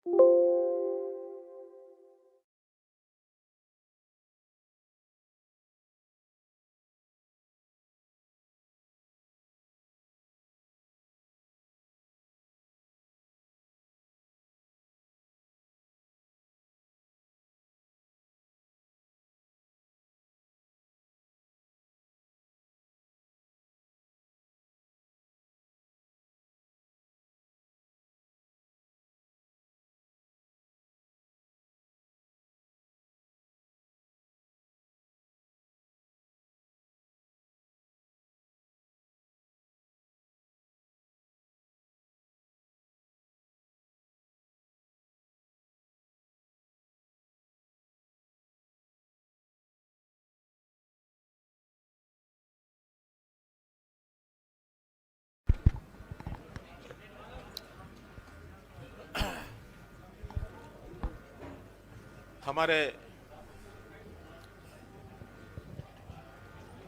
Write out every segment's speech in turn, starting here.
हमारे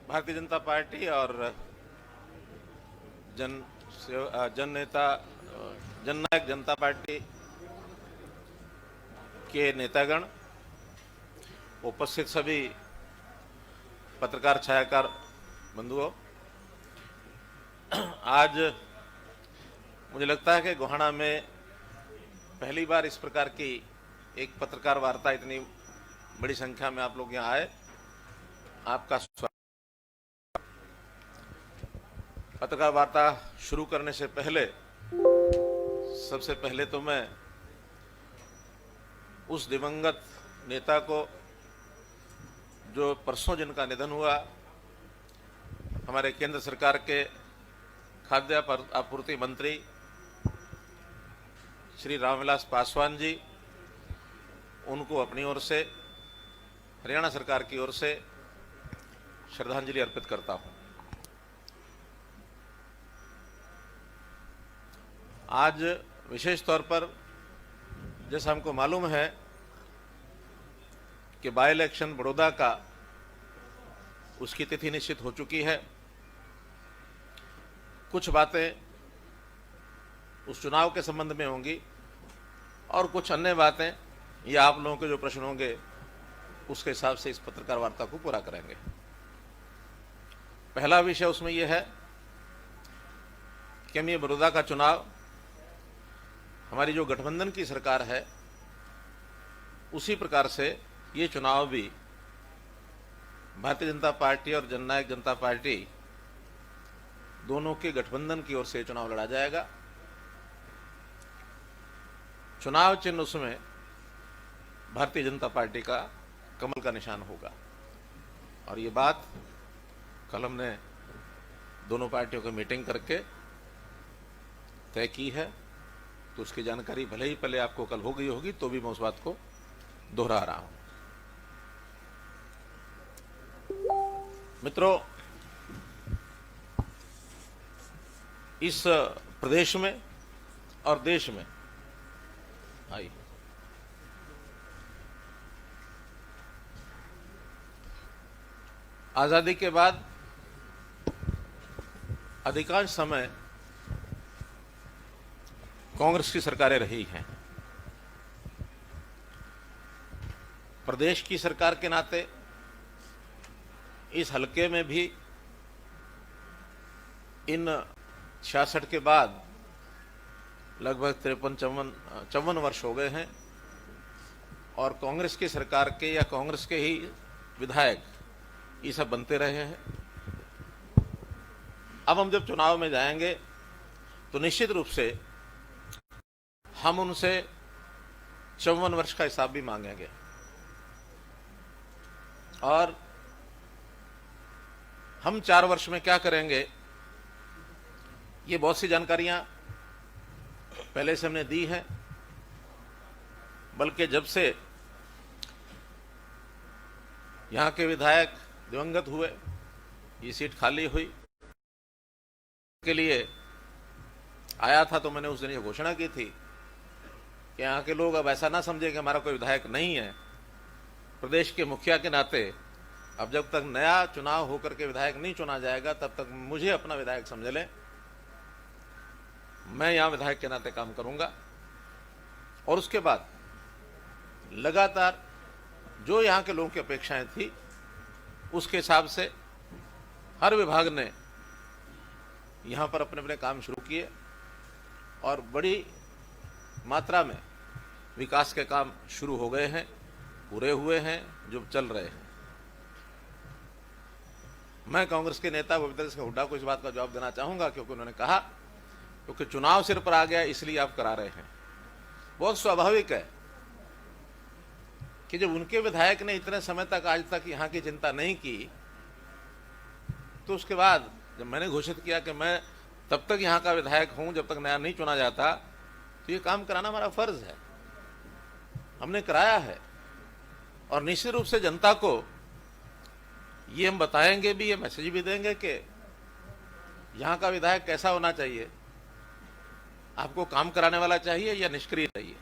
भारतीय जनता पार्टी और जननायक जनता पार्टी के नेतागण, उपस्थित सभी पत्रकार छायाकार बंधुओं, आज मुझे लगता है कि गोहाना में पहली बार इस प्रकार की एक पत्रकार वार्ता इतनी बड़ी संख्या में आप लोग यहाँ आए। आपका स्वागत। पत्रकार वार्ता शुरू करने से पहले सबसे पहले तो मैं उस दिवंगत नेता को, जो परसों जिनका निधन हुआ, हमारे केंद्र सरकार के खाद्य आपूर्ति मंत्री श्री रामविलास पासवान जी, उनको अपनी ओर से, हरियाणा सरकार की ओर से श्रद्धांजलि अर्पित करता हूं। आज विशेष तौर पर, जैसा हमको मालूम है कि बाय इलेक्शन बड़ौदा का उसकी तिथि निश्चित हो चुकी है। कुछ बातें उस चुनाव के संबंध में होंगी और कुछ अन्य बातें या आप लोगों के जो प्रश्न होंगे उसके हिसाब से इस पत्रकार वार्ता को पूरा करेंगे। पहला विषय उसमें यह है कि हम ये बड़ौदा का चुनाव, हमारी जो गठबंधन की सरकार है उसी प्रकार से ये चुनाव भी भारतीय जनता पार्टी और जननायक जनता पार्टी दोनों के गठबंधन की ओर से चुनाव लड़ा जाएगा। चुनाव चिन्ह उसमें भारतीय जनता पार्टी का कमल का निशान होगा और ये बात कल हमने दोनों पार्टियों की मीटिंग करके तय की है, तो उसकी जानकारी भले ही पहले आपको कल हो गई होगी, तो भी मैं उस बात को दोहरा रहा हूं। मित्रों, इस प्रदेश में और देश में आजादी के बाद अधिकांश समय कांग्रेस की सरकारें रही हैं। प्रदेश की सरकार के नाते इस हलके में भी इन 66 के बाद लगभग 53-54 वर्ष हो गए हैं और कांग्रेस की सरकार के या कांग्रेस के ही विधायक ये सब बनते रहे हैं। अब हम जब चुनाव में जाएंगे तो निश्चित रूप से हम उनसे 54 वर्ष का हिसाब भी मांगेंगे और हम 4 वर्ष में क्या करेंगे, ये बहुत सी जानकारियां पहले से हमने दी है। बल्कि जब से यहां के विधायक दिवंगत हुए, ये सीट खाली हुई के लिए आया था, तो मैंने उस दिन ये घोषणा की थी कि यहाँ के लोग अब ऐसा ना समझे कि हमारा कोई विधायक नहीं है। प्रदेश के मुखिया के नाते अब जब तक नया चुनाव होकर के विधायक नहीं चुना जाएगा तब तक मुझे अपना विधायक समझ लें। मैं यहाँ विधायक के नाते काम करूंगा और उसके बाद लगातार जो यहाँ के लोगों की अपेक्षाएं थी उसके हिसाब से हर विभाग ने यहाँ पर अपने अपने काम शुरू किए और बड़ी मात्रा में विकास के काम शुरू हो गए हैं, पूरे हुए हैं, जो चल रहे हैं। मैं कांग्रेस के नेता भूपेंद्र सिंह हुड्डा को इस बात का जवाब देना चाहूंगा, क्योंकि उन्होंने कहा क्योंकि चुनाव सिर पर आ गया इसलिए आप करा रहे हैं। बहुत स्वाभाविक है कि जब उनके विधायक ने इतने समय तक आज तक यहाँ की चिंता नहीं की, तो उसके बाद जब मैंने घोषित किया कि मैं तब तक यहाँ का विधायक हूं जब तक नया नहीं चुना जाता, तो ये काम कराना हमारा फर्ज है, हमने कराया है। और निश्चित रूप से जनता को ये हम बताएंगे भी, ये मैसेज भी देंगे कि यहाँ का विधायक कैसा होना चाहिए, आपको काम कराने वाला चाहिए या निष्क्रिय चाहिए।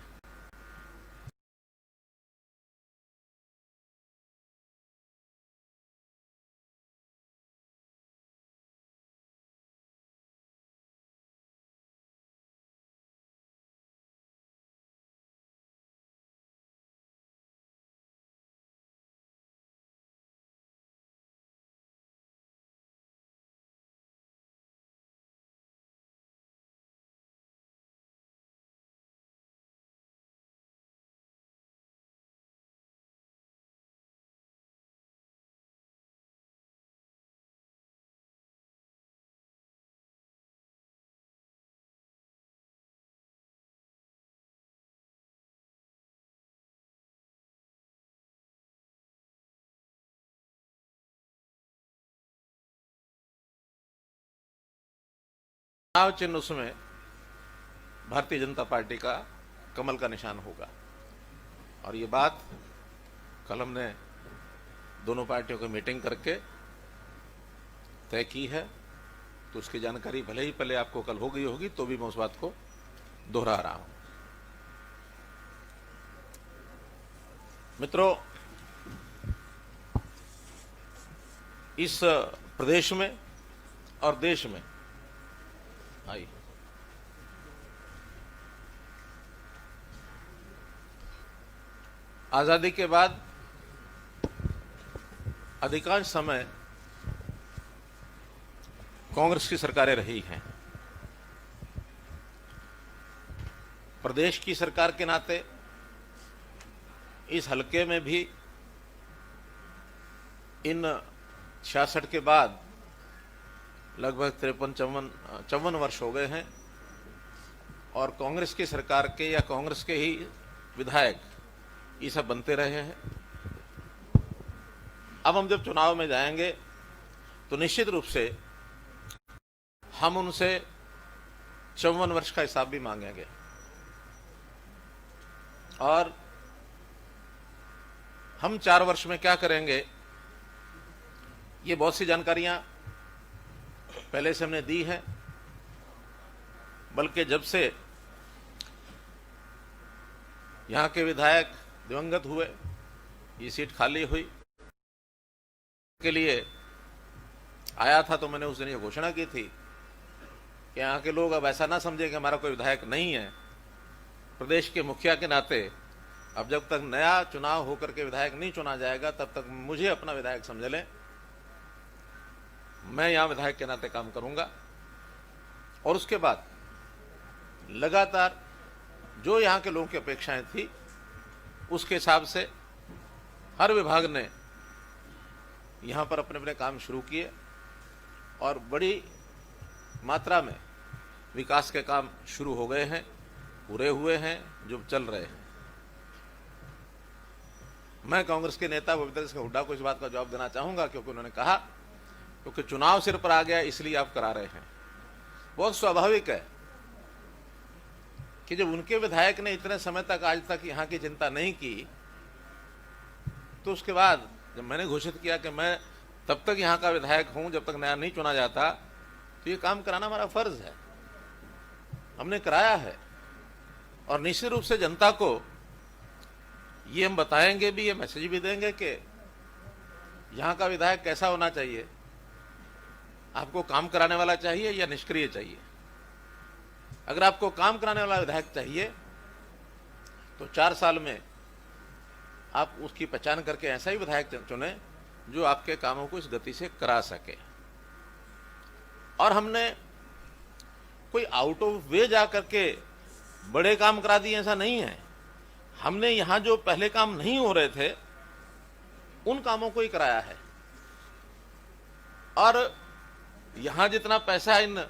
चुनाव चिन्ह उसमें भारतीय जनता पार्टी का कमल का निशान होगा। और ये बात कल हमने दोनों पार्टियों की मीटिंग करके तय की है, तो उसकी जानकारी भले ही पहले आपको कल हो गई होगी, तो भी मैं उस बात को दोहरा रहा हूं। मित्रों, इस प्रदेश में और देश में आई आजादी के बाद अधिकांश समय कांग्रेस की सरकारें रही हैं। प्रदेश की सरकार के नाते इस हलके में भी इन 66 के बाद लगभग 53-54 वर्ष हो गए हैं, और कांग्रेस की सरकार के या कांग्रेस के ही विधायक ये सब बनते रहे हैं। अब हम जब चुनाव में जाएंगे तो निश्चित रूप से हम उनसे 54 वर्ष का हिसाब भी मांगेंगे, और हम 4 वर्ष में क्या करेंगे, ये बहुत सी जानकारियां पहले से हमने दी है। बल्कि जब से यहाँ के विधायक दिवंगत हुए, ये सीट खाली हुई के लिए आया था, तो मैंने उस दिन ये घोषणा की थी कि यहाँ के लोग अब ऐसा ना समझे कि हमारा कोई विधायक नहीं है। प्रदेश के मुखिया के नाते अब जब तक नया चुनाव होकर के विधायक नहीं चुना जाएगा, तब तक मुझे अपना विधायक समझ लें। मैं यहां विधायक के नाते काम करूंगा, और उसके बाद लगातार जो यहां के लोगों की अपेक्षाएं थी उसके हिसाब से हर विभाग ने यहां पर अपने अपने काम शुरू किए और बड़ी मात्रा में विकास के काम शुरू हो गए हैं, पूरे हुए हैं, जो चल रहे हैं। मैं कांग्रेस के नेता भूपेंद्र सिंह हुड्डा को इस बात का जवाब देना चाहूंगा, क्योंकि उन्होंने कहा क्योंकि चुनाव सिर पर आ गया इसलिए आप करा रहे हैं। बहुत स्वाभाविक है कि जब उनके विधायक ने इतने समय तक आज तक यहाँ की चिंता नहीं की, तो उसके बाद जब मैंने घोषित किया कि मैं तब तक यहाँ का विधायक हूं जब तक नया नहीं चुना जाता, तो ये काम कराना हमारा फर्ज है, हमने कराया है। और निश्चित रूप से जनता को ये हम बताएंगे भी, ये मैसेज भी देंगे कि यहाँ का विधायक कैसा होना चाहिए, आपको काम कराने वाला चाहिए या निष्क्रिय चाहिए। अगर आपको काम कराने वाला विधायक चाहिए, तो 4 साल में आप उसकी पहचान करके ऐसा ही विधायक चुने जो आपके कामों को इस गति से करा सके। और हमने कोई आउट ऑफ वे जा करके बड़े काम करा दिए ऐसा नहीं है। हमने यहां जो पहले काम नहीं हो रहे थे उन कामों को ही कराया है। और यहां जितना पैसा इन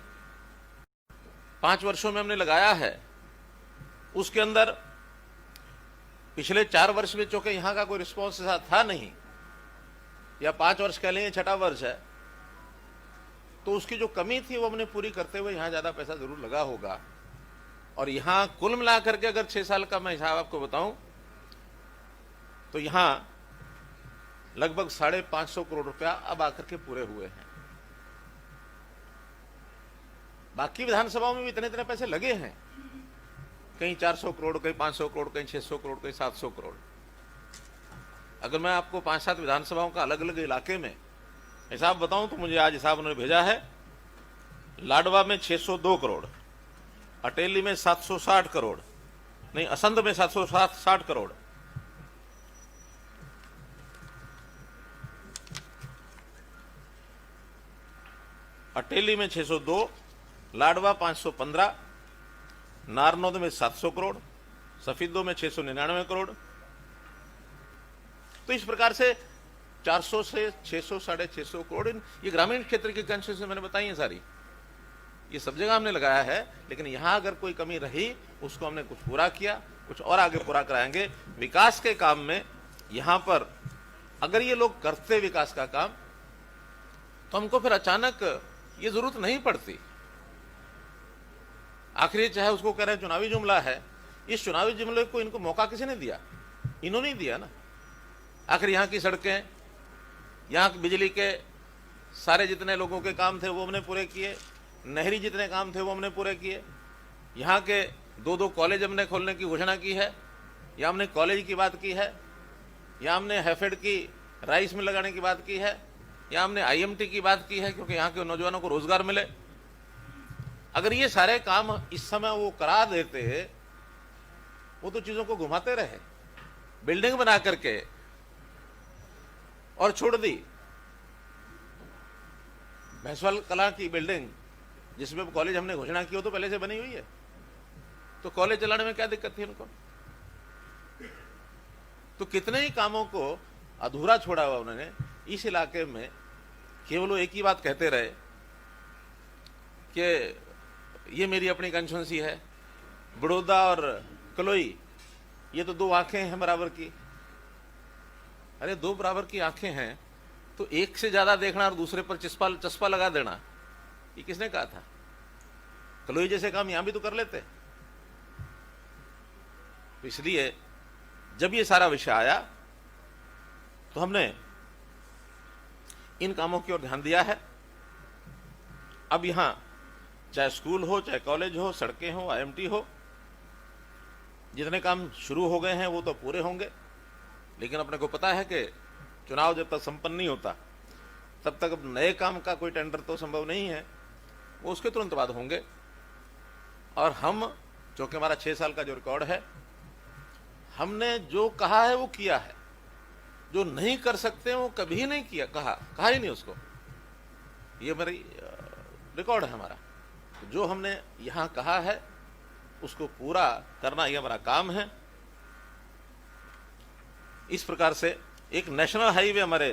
5 वर्षों में हमने लगाया है उसके अंदर पिछले 4 वर्ष में चूंकि यहां का कोई रिस्पॉन्स ऐसा था नहीं, या 5 वर्ष कह लें, 6ठा वर्ष है, तो उसकी जो कमी थी वो हमने पूरी करते हुए यहां ज्यादा पैसा जरूर लगा होगा। और यहां कुल मिलाकर के अगर 6 साल का मैं हिसाब आपको बताऊं तो यहां लगभग 550 करोड़ रुपया अब आकर के पूरे हुए हैं। बाकी विधानसभाओं में भी इतने इतने पैसे लगे हैं, कहीं 400 करोड़, कहीं 500 करोड़, कहीं 600 करोड़, कहीं 700 करोड़। अगर मैं आपको 5-7 विधानसभाओं का अलग अलग इलाके में हिसाब बताऊं तो मुझे आज हिसाब उन्होंने भेजा है। लाडवा में 602 करोड़, अटेली में 760 करोड़, नहीं असंध में 760 करोड़, अटेली में 602, लाडवा 515, नारनौद में 700 करोड़, सफीदो में 699 करोड़। तो इस प्रकार से 400 से 600, 650 करोड़ ये ग्रामीण क्षेत्र की कंसेशन मैंने बताई है सारी, ये सब जगह हमने लगाया है। लेकिन यहां अगर कोई कमी रही उसको हमने कुछ पूरा किया, कुछ और आगे पूरा कराएंगे। विकास के काम में यहां पर अगर ये लोग करते विकास का काम तो हमको फिर अचानक ये जरूरत नहीं पड़ती। आखिर चाहे उसको कह रहे हैं चुनावी जुमला है, इस चुनावी जुमले को इनको मौका किसी ने दिया? इन्होंने ही दिया ना। आखिर यहाँ की सड़कें, यहाँ की बिजली के सारे जितने लोगों के काम थे वो हमने पूरे किए, नहरी जितने काम थे वो हमने पूरे किए। यहाँ के 2-2 कॉलेज हमने खोलने की घोषणा की है, या हमने कॉलेज की बात की है, या हमने हैफेड की राइस मिल लगाने की बात की है, या हमने IMT की बात की है क्योंकि यहाँ के नौजवानों को रोजगार मिले। अगर ये सारे काम इस समय वो करा देते, वो तो चीजों को घुमाते रहे, बिल्डिंग बना करके और छोड़ दी। भैंसवाल कला की बिल्डिंग जिसमें कॉलेज हमने घोषणा की, वो तो पहले से बनी हुई है, तो कॉलेज चलाने में क्या दिक्कत थी उनको? तो कितने ही कामों को अधूरा छोड़ा हुआ उन्होंने। इस इलाके में केवल वो एक ही बात कहते रहे कि ये मेरी अपनी कंस्टिट्यूंसी है, बड़ौदा और कलोई ये तो 2 आंखें हैं बराबर की। अरे 2 बराबर की आंखें हैं तो एक से ज्यादा देखना और दूसरे पर चस्पा लगा देना, ये किसने कहा था? कलोई जैसे काम यहां भी तो कर लेते। तो इसलिए जब ये सारा विषय आया तो हमने इन कामों की ओर ध्यान दिया है। अब यहां चाहे स्कूल हो, चाहे कॉलेज हो, सड़कें हो, IMT हो, जितने काम शुरू हो गए हैं वो तो पूरे होंगे। लेकिन अपने को पता है कि चुनाव जब तक संपन्न नहीं होता तब तक नए काम का कोई टेंडर तो संभव नहीं है, वो उसके तुरंत बाद होंगे। और हम, चूंकि हमारा 6 साल का जो रिकॉर्ड है, हमने जो कहा है वो किया है, जो नहीं कर सकते वो कभी नहीं किया, कहा ही नहीं उसको। ये मेरी रिकॉर्ड है हमारा। जो हमने यहां कहा है उसको पूरा करना ये हमारा काम है। इस प्रकार से एक नेशनल हाईवे हमारे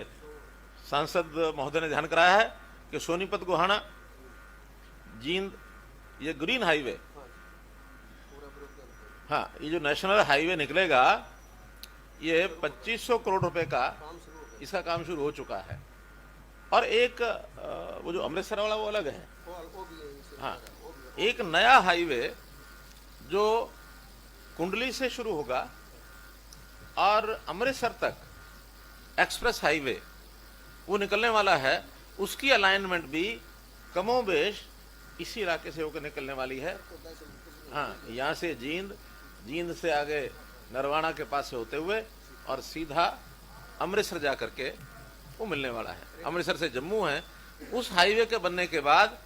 सांसद महोदय ने ध्यान कराया है कि सोनीपत गोहाना जींद, ये ग्रीन हाईवे, हाँ, ये जो नेशनल हाईवे निकलेगा ये 2500 करोड़ रुपए का इसका काम शुरू हो चुका है। और एक वो जो अमृतसर वाला वो अलग है, हाँ, एक नया हाईवे जो कुंडली से शुरू होगा और अमृतसर तक एक्सप्रेस हाईवे वो निकलने वाला है। उसकी अलाइनमेंट भी कमोबेश इसी इलाके से होकर निकलने वाली है। हाँ, यहाँ से जींद से आगे नरवाना के पास से होते हुए और सीधा अमृतसर जा करके वो मिलने वाला है। अमृतसर से जम्मू है। उस हाईवे के बनने के बाद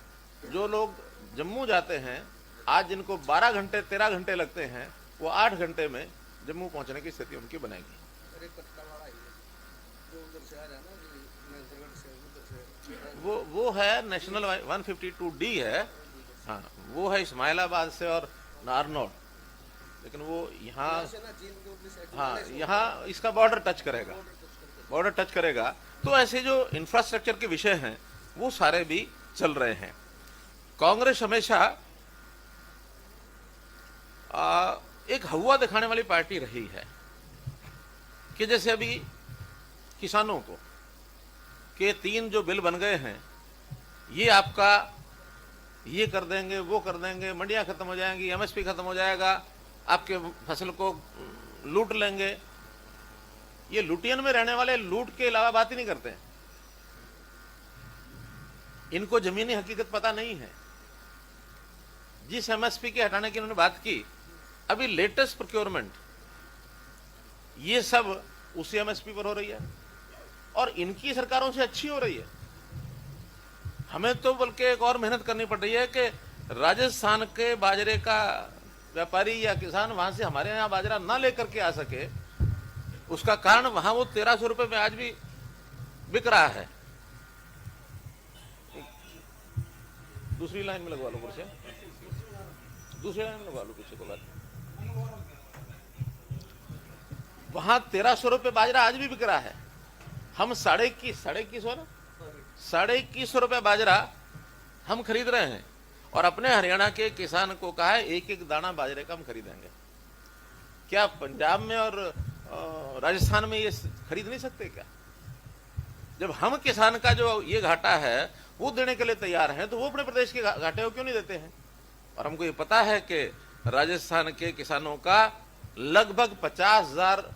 जो लोग जम्मू जाते हैं, आज जिनको 12 घंटे 13 घंटे लगते हैं, वो 8 घंटे में जम्मू पहुंचने की स्थिति उनकी बनेगी। वो है नेशनल 152D है, हाँ वो है इस्माइलाबाद से और नारनौल, लेकिन वो यहाँ, हाँ यहाँ इसका बॉर्डर टच करेगा, तो ऐसे जो इंफ्रास्ट्रक्चर के विषय हैं वो सारे भी चल रहे हैं। कांग्रेस हमेशा एक हवा दिखाने वाली पार्टी रही है कि जैसे अभी किसानों को के 3 जो बिल बन गए हैं, ये आपका ये कर देंगे, वो कर देंगे, मंडियां खत्म हो जाएंगी, MSP खत्म हो जाएगा, आपके फसल को लूट लेंगे। ये लुटियन में रहने वाले लूट के अलावा बात ही नहीं करते हैं। इनको जमीनी हकीकत पता नहीं है। जिस MSP के हटाने की उन्होंने बात की, अभी लेटेस्ट प्रोक्योरमेंट ये सब उसी MSP पर हो रही है और इनकी सरकारों से अच्छी हो रही है। हमें तो बल्कि एक और मेहनत करनी पड़ रही है कि राजस्थान के बाजरे का व्यापारी या किसान वहां से हमारे यहाँ बाजरा ना लेकर के आ सके। उसका कारण वहां वो 1300 रुपए में आज भी बिक रहा है। दूसरी लाइन में लगवा लो कुछ, दूसरी लाइन में लगवा लो किसी को बात। वहां 1300 रुपए बाजरा आज भी बिक रहा है। हम 2150 रुपए बाजरा हम खरीद रहे हैं और अपने हरियाणा के किसान को कहा है एक एक दाना बाजरे का हम खरीदेंगे। क्या पंजाब में और राजस्थान में ये खरीद नहीं सकते क्या? जब हम किसान का जो ये घाटा है वो देने के लिए तैयार हैं, तो वो अपने प्रदेश के घाटे को क्यों नहीं देते हैं? और हमको ये पता है कि राजस्थान के किसानों का लगभग 50,000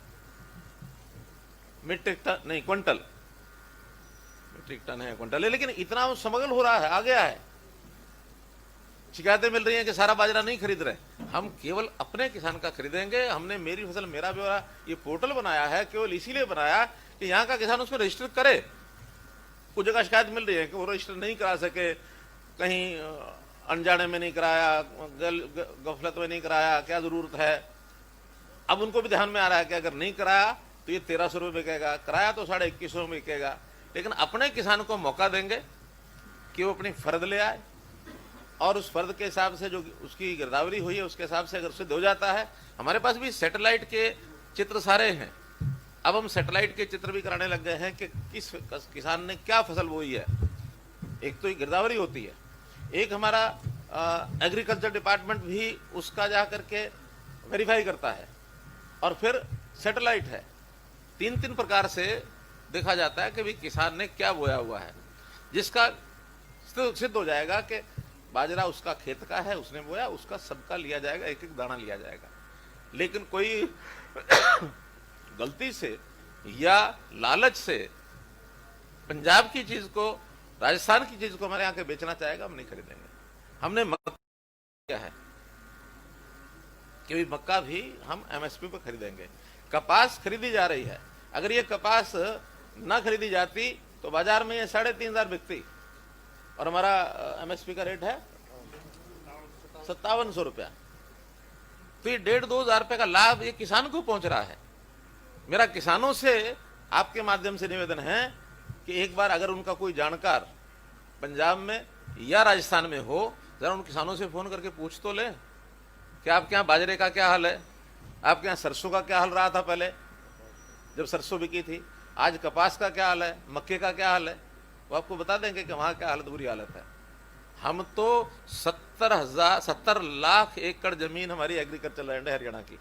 मीट्रिक टन नहीं क्विंटल, मीट्रिक टन है क्विंटल है, लेकिन इतना वो स्मगल हो रहा है, आ गया है। शिकायतें मिल रही हैं कि सारा बाजरा नहीं खरीद रहे। हम केवल अपने किसान का खरीदेंगे। हमने मेरी फसल मेरा ब्यौरा ये पोर्टल बनाया है, केवल इसीलिए बनाया कि यहाँ का किसान उसमें रजिस्टर करे। कुछ जगह शिकायत मिल रही है कि वो रजिस्टर नहीं करा सके, कहीं अनजाने में नहीं कराया, गफलत में नहीं कराया, क्या जरूरत है। अब उनको भी ध्यान में आ रहा है कि अगर नहीं कराया तो ये 1300 रुपये बिकेगा, कराया तो 2150 में बिकेगा। लेकिन अपने किसान को मौका देंगे कि वो अपनी फर्द ले आए और उस फर्द के हिसाब से जो उसकी गिरदावरी हुई है उसके हिसाब से अगर सिद्ध हो जाता है। हमारे पास भी सैटेलाइट के चित्र सारे हैं। अब हम सैटेलाइट के चित्र भी कराने लग गए हैं कि किस किसान ने क्या फसल बोई है। एक तो गिरदावरी होती है, एक हमारा एग्रीकल्चर डिपार्टमेंट भी उसका जा करके वेरीफाई करता है, और फिर सैटेलाइट है। 3 प्रकार से देखा जाता है कि भाई किसान ने क्या बोया हुआ है, जिसका सिद्ध हो जाएगा कि बाजरा उसका खेत का है, उसने बोया, उसका सबका लिया जाएगा, एक एक दाना लिया जाएगा। लेकिन कोई गलती से या लालच से पंजाब की चीज को, राजस्थान की चीज को हमारे यहाँ के बेचना चाहेगा, हम नहीं खरीदेंगे। हमने मक्का किया है कि मक्का भी हम MSP पर खरीदेंगे। कपास खरीदी जा रही है, अगर ये कपास ना खरीदी जाती तो बाजार में ये 3,500 बिकती और हमारा MSP का रेट है 5700 रुपया। तो ये 1,500-2 हजार रुपए का लाभ ये किसान को पहुंच रहा है। मेरा किसानों से आपके माध्यम से निवेदन है कि एक बार अगर उनका कोई जानकार पंजाब में या राजस्थान में हो, जरा उन किसानों से फोन करके पूछ तो ले कि आपके यहाँ बाजरे का क्या हाल है, आपके यहाँ सरसों का क्या हाल रहा था पहले जब सरसों बिकी थी, आज कपास का क्या हाल है, मक्के का क्या हाल है। वो आपको बता देंगे कि वहाँ क्या हालत, बुरी हालत है। हम तो 70 लाख एकड़ जमीन हमारी एग्रीकल्चर लैंड है हरियाणा की।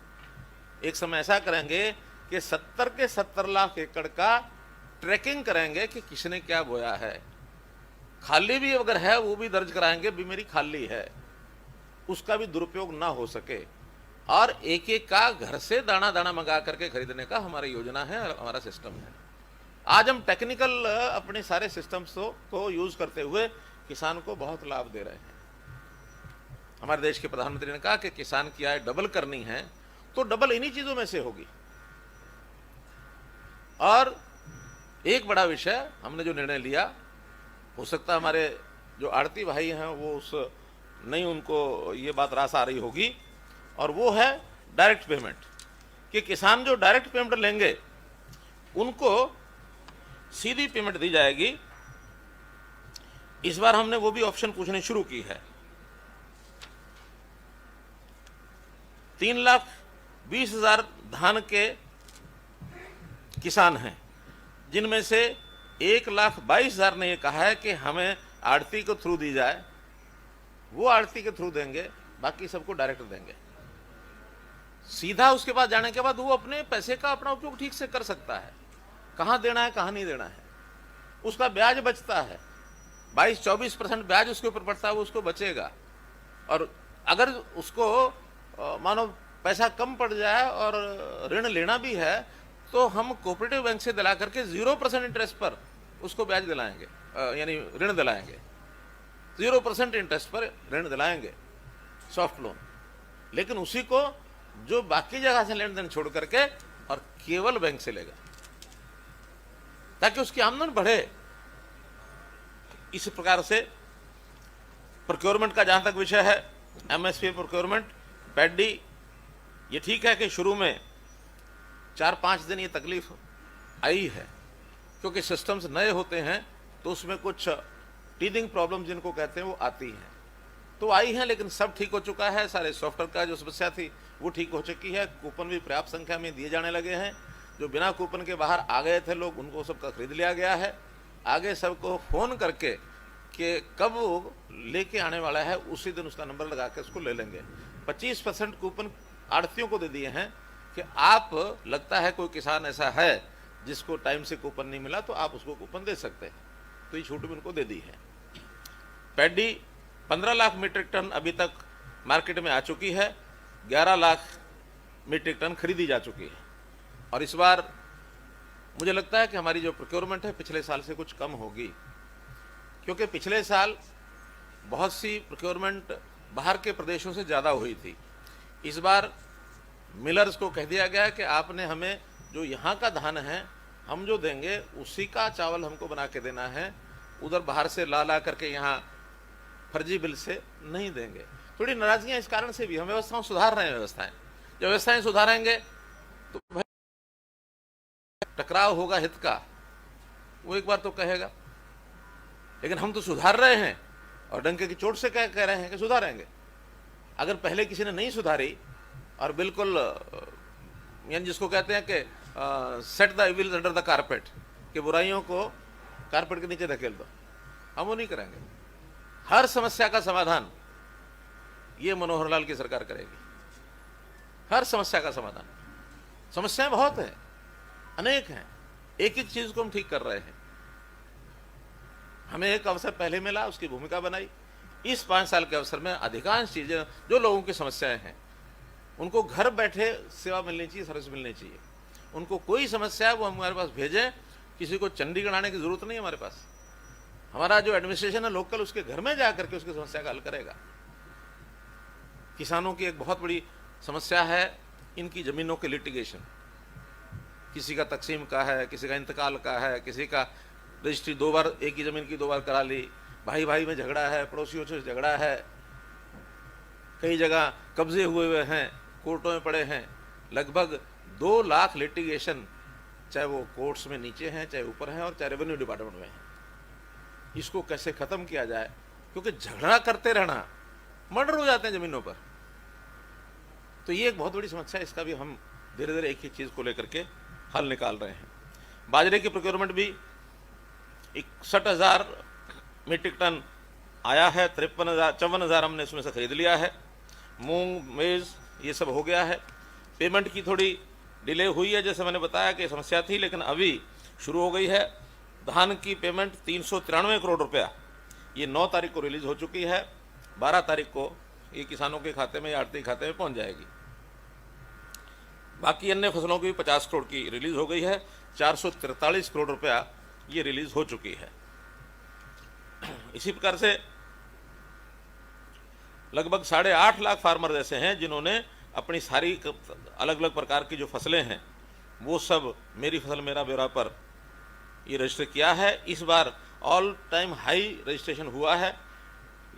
एक समय ऐसा करेंगे कि 70 लाख एकड़ का ट्रैकिंग करेंगे कि किसने क्या बोया है। खाली भी अगर है वो भी दर्ज कराएंगे भी मेरी खाली है, उसका भी दुरुपयोग ना हो सके। और एक एक का घर से दाना दाना मंगा करके खरीदने का हमारी योजना है, हमारा सिस्टम है। आज हम टेक्निकल अपने सारे सिस्टम्स को यूज करते हुए किसान को बहुत लाभ दे रहे हैं। हमारे देश के प्रधानमंत्री ने कहा कि किसान की आय डबल करनी है तो डबल इन्हीं चीजों में से होगी। और एक बड़ा विषय हमने जो निर्णय लिया, हो सकता है हमारे जो आड़ती भाई हैं वो उस नहीं, उनको ये बात रास आ रही होगी, और वो है डायरेक्ट पेमेंट। कि किसान जो डायरेक्ट पेमेंट लेंगे उनको सीधी पेमेंट दी जाएगी। इस बार हमने वो भी ऑप्शन पूछने शुरू की है। 3,20,000 धान के किसान हैं, जिनमें से 1,22,000 ने यह कहा है कि हमें आड़ती के थ्रू दी जाए, वो आड़ती के थ्रू देंगे, बाकी सबको डायरेक्ट देंगे सीधा। उसके बाद जाने के बाद वो अपने पैसे का अपना उपयोग ठीक से कर सकता है, कहाँ देना है कहाँ नहीं देना है। उसका ब्याज बचता है, 22-24% ब्याज उसके ऊपर पड़ता है, वो उसको बचेगा। और अगर उसको मानो पैसा कम पड़ जाए और ऋण लेना भी है तो हम कोऑपरेटिव बैंक से दिला करके 0% इंटरेस्ट पर उसको ब्याज दिलाएंगे, यानी ऋण दिलाएंगे। 0% इंटरेस्ट पर ऋण दिलाएंगे, सॉफ्ट लोन। लेकिन उसी को जो बाकी जगह से लेन देन छोड़ करके और केवल बैंक से लेगा, ताकि उसकी आमदन बढ़े। इस प्रकार से प्रोक्योरमेंट का जहां तक विषय है, एमएसपी प्रोक्योरमेंट, पैडी, ये ठीक है कि शुरू में 4-5 दिन ये तकलीफ आई है, क्योंकि सिस्टम्स नए होते हैं तो उसमें कुछ टीदिंग प्रॉब्लम जिनको कहते हैं वो आती हैं, तो आई हैं। लेकिन सब ठीक हो चुका है। सारे सॉफ्टवेयर का जो समस्या थी वो ठीक हो चुकी है। कूपन भी पर्याप्त संख्या में दिए जाने लगे हैं। जो बिना कूपन के बाहर आ गए थे लोग, उनको सबका खरीद लिया गया है। आगे सबको फ़ोन करके कि कब वो लेके आने वाला है, उसी दिन उसका नंबर लगा के उसको ले लेंगे। 25% कूपन आड़तियों को दे दिए हैं कि आप, लगता है कोई किसान ऐसा है जिसको टाइम से कूपन नहीं मिला, तो आप उसको कूपन दे सकते हैं, तो ये छूट भी उनको दे दी है। पैडी 15 लाख मीट्रिक टन अभी तक मार्केट में आ चुकी है, 11 लाख मीट्रिक टन खरीदी जा चुकी है। और इस बार मुझे लगता है कि हमारी जो प्रोक्योरमेंट है पिछले साल से कुछ कम होगी, क्योंकि पिछले साल बहुत सी प्रोक्योरमेंट बाहर के प्रदेशों से ज़्यादा हुई थी। इस बार मिलर्स को कह दिया गया कि आपने हमें जो यहाँ का धान है हम जो देंगे उसी का चावल हमको बना के देना है, उधर बाहर से ला ला करके यहाँ फर्जी बिल से नहीं देंगे। थोड़ी नाराजगियाँ इस कारण से भी, हम व्यवस्थाओं सुधार रहे हैं। व्यवस्थाएं जब व्यवस्थाएं सुधारेंगे तो भाई टकराव होगा हित का, वो एक बार तो कहेगा। लेकिन हम तो सुधार रहे हैं और डंके की चोट से कह रहे हैं कि सुधारेंगे। अगर पहले किसी ने नहीं सुधारी और बिल्कुल, यानी जिसको कहते हैं कि set the evils under the carpet, कि बुराइयों को कारपेट के नीचे धकेल दो, हम वो नहीं करेंगे। हर समस्या का समाधान ये मनोहर लाल की सरकार करेगी। हर समस्या का समाधान। समस्याएं बहुत हैं, अनेक हैं, एक एक चीज को हम ठीक कर रहे हैं। हमें एक अवसर पहले मिला, उसकी भूमिका बनाई। इस 5 साल के अवसर में अधिकांश चीजें, जो लोगों की समस्याएं हैं, उनको घर बैठे सेवा मिलनी चाहिए, सर्विस मिलनी चाहिए। उनको कोई समस्या है वो हमारे पास भेजें, किसी को चंडीगढ़ आने की जरूरत नहीं है हमारे पास। हमारा जो एडमिनिस्ट्रेशन है लोकल, उसके घर में जाकर के उसकी समस्या का हल करेगा। किसानों की एक बहुत बड़ी समस्या है इनकी जमीनों के लिटिगेशन। किसी का तकसीम का है, किसी का इंतकाल का है, किसी का रजिस्ट्री 2 बार, एक ही जमीन की 2 बार करा ली, भाई भाई में झगड़ा है, पड़ोसियों से झगड़ा है, कई जगह कब्जे हुए हैं, कोर्टों में पड़े हैं। लगभग 2 लाख लिटिगेशन, चाहे वो कोर्ट्स में नीचे हैं, चाहे ऊपर हैं, और चाहे रेवेन्यू डिपार्टमेंट में हैं। इसको कैसे खत्म किया जाए, क्योंकि झगड़ा करते रहना, मर्डर हो जाते हैं जमीनों पर। तो ये एक बहुत बड़ी समस्या है, इसका भी हम धीरे धीरे एक एक चीज को लेकर के हल निकाल रहे हैं। बाजरे की प्रोक्योरमेंट भी 61,000 मीट्रिक टन आया है, 54,000 हमने इसमें से खरीद लिया है। मूंग, मेज, ये सब हो गया है। पेमेंट की थोड़ी डिले हुई है, जैसे मैंने बताया कि समस्या थी, लेकिन अभी शुरू हो गई है। धान की पेमेंट 393 करोड़ रुपया, ये 9 तारीख को रिलीज हो चुकी है। 12 तारीख को ये किसानों के खाते में या आड़ती खाते में पहुंच जाएगी। बाकी अन्य फसलों की 50 करोड़ की रिलीज हो गई है। 443 करोड़ रुपया ये रिलीज हो चुकी है। इसी प्रकार से लगभग 8.5 लाख फार्मर ऐसे हैं जिन्होंने अपनी सारी अलग अलग प्रकार की जो फसलें हैं वो सब मेरी फसल मेरा ब्यौरा पर ये रजिस्टर किया है। इस बार ऑल टाइम हाई रजिस्ट्रेशन हुआ है,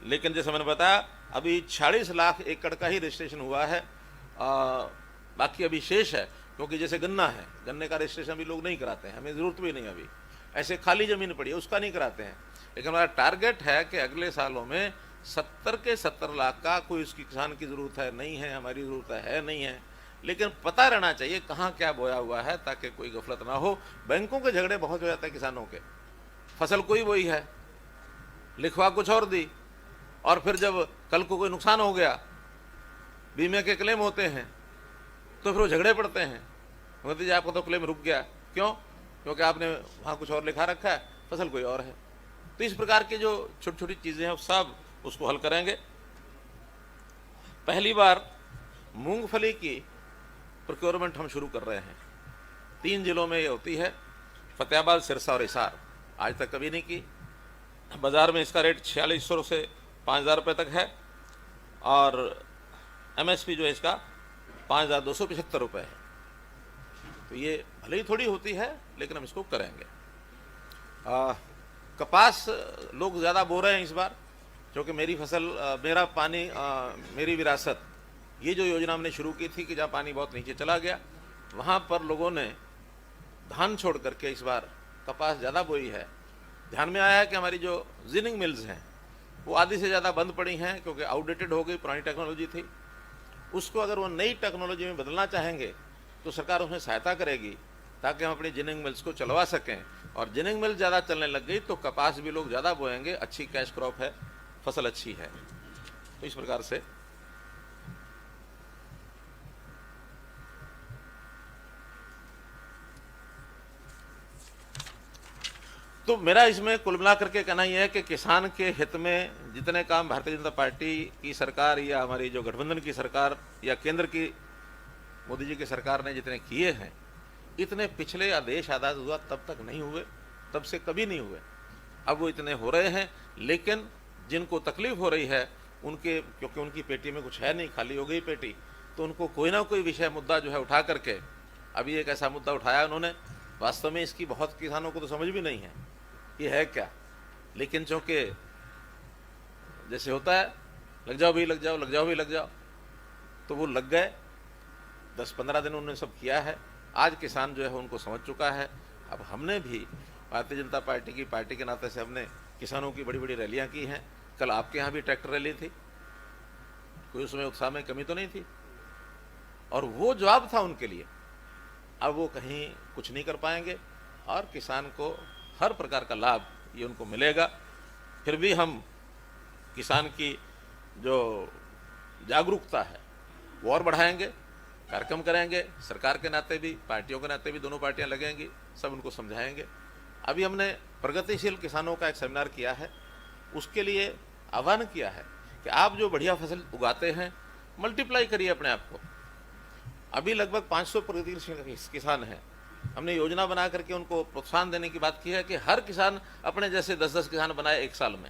लेकिन जैसे मैंने बताया अभी 46 लाख एकड़ का ही रजिस्ट्रेशन हुआ है। बाकी अभी शेष है, क्योंकि जैसे गन्ना है, गन्ने का रजिस्ट्रेशन भी लोग नहीं कराते हैं, हमें ज़रूरत भी नहीं अभी। ऐसे खाली ज़मीन पड़ी है उसका नहीं कराते हैं। लेकिन हमारा टारगेट है कि अगले सालों में 70 के 70 लाख का कोई उसकी किसान की ज़रूरत है नहीं है, हमारी ज़रूरत है नहीं है, लेकिन पता रहना चाहिए कहाँ क्या बोया हुआ है, ताकि कोई गफलत ना हो। बैंकों के झगड़े बहुत हो जाते हैं किसानों के, फसल कोई वही है, लिखवा कुछ और दी, और फिर जब कल को कोई नुकसान हो गया, बीमे के क्लेम होते हैं, तो फिर वो झगड़े पड़ते हैं। मोदी जी आपका तो क्लेम रुक गया, क्यों? क्योंकि आपने वहाँ कुछ और लिखा रखा है, फसल कोई और है। तो इस प्रकार की जो छोटी छोटी चीज़ें हैं सब उसको हल करेंगे। पहली बार मूंगफली की प्रोक्योरमेंट हम शुरू कर रहे हैं। 3 जिलों में ये होती है, फतेहाबाद, सिरसा और हिसार। आज तक कभी नहीं की। बाज़ार में इसका रेट 4600 से 5000 रुपये तक है, और MSP जो है इसका 5275 रुपये है। तो ये भले ही थोड़ी होती है, लेकिन हम इसको करेंगे। कपास लोग ज़्यादा बो रहे हैं इस बार, क्योंकि मेरी फसल मेरा पानी मेरी विरासत, ये जो योजना हमने शुरू की थी कि जहाँ पानी बहुत नीचे चला गया, वहाँ पर लोगों ने धान छोड़ करके इस बार कपास ज़्यादा बोई है। ध्यान में आया है कि हमारी जो जिनिंग मिल्स हैं वो आधी से ज़्यादा बंद पड़ी हैं, क्योंकि आउटडेटेड हो गई, पुरानी टेक्नोलॉजी थी। उसको अगर वो नई टेक्नोलॉजी में बदलना चाहेंगे तो सरकार उसमें सहायता करेगी, ताकि हम अपनी जिनिंग मिल्स को चलवा सकें। और जिनिंग मिल ज़्यादा चलने लग गई तो कपास भी लोग ज़्यादा बोएंगे, अच्छी कैश क्रॉप है, फसल अच्छी है। तो इस प्रकार से तो मेरा इसमें कुल मिला करके कहना यह है कि किसान के हित में जितने काम भारतीय जनता पार्टी की सरकार या हमारी जो गठबंधन की सरकार या केंद्र की मोदी जी की सरकार ने जितने किए हैं, इतने पिछले आदेश आज़ाद हुआ तब तक नहीं हुए, तब से कभी नहीं हुए। अब वो इतने हो रहे हैं, लेकिन जिनको तकलीफ हो रही है उनके, क्योंकि उनकी पेटी में कुछ है नहीं, खाली हो गई पेटी, तो उनको कोई ना कोई विषय मुद्दा जो है उठा करके, अभी एक ऐसा मुद्दा उठाया उन्होंने, वास्तव में इसकी बहुत किसानों को तो समझ भी नहीं है ये है क्या, लेकिन चूँकि जैसे होता है लग जाओ भी लग जाओ, लग जाओ भी लग जाओ, तो वो लग गए। 10-15 दिन उन्होंने सब किया है। आज किसान जो है उनको समझ चुका है। अब हमने भी भारतीय जनता पार्टी की पार्टी के नाते से हमने किसानों की बड़ी बड़ी रैलियां की हैं। कल आपके यहाँ भी ट्रैक्टर रैली थी, कोई उसमें उत्साह में कमी तो नहीं थी, और वो जवाब था उनके लिए। अब वो कहीं कुछ नहीं कर पाएंगे, और किसान को हर प्रकार का लाभ ये उनको मिलेगा। फिर भी हम किसान की जो जागरूकता है वो और बढ़ाएंगे, कार्यक्रम करेंगे, सरकार के नाते भी, पार्टियों के नाते भी, दोनों पार्टियां लगेंगी, सब उनको समझाएंगे। अभी हमने प्रगतिशील किसानों का एक सेमिनार किया है, उसके लिए आह्वान किया है कि आप जो बढ़िया फसल उगाते हैं मल्टीप्लाई करिए अपने आप को। अभी लगभग 500 प्रगतिशील किसान हैं। हमने योजना बना करके उनको प्रोत्साहन देने की बात की है कि हर किसान अपने जैसे 10-10 किसान बनाए एक साल में।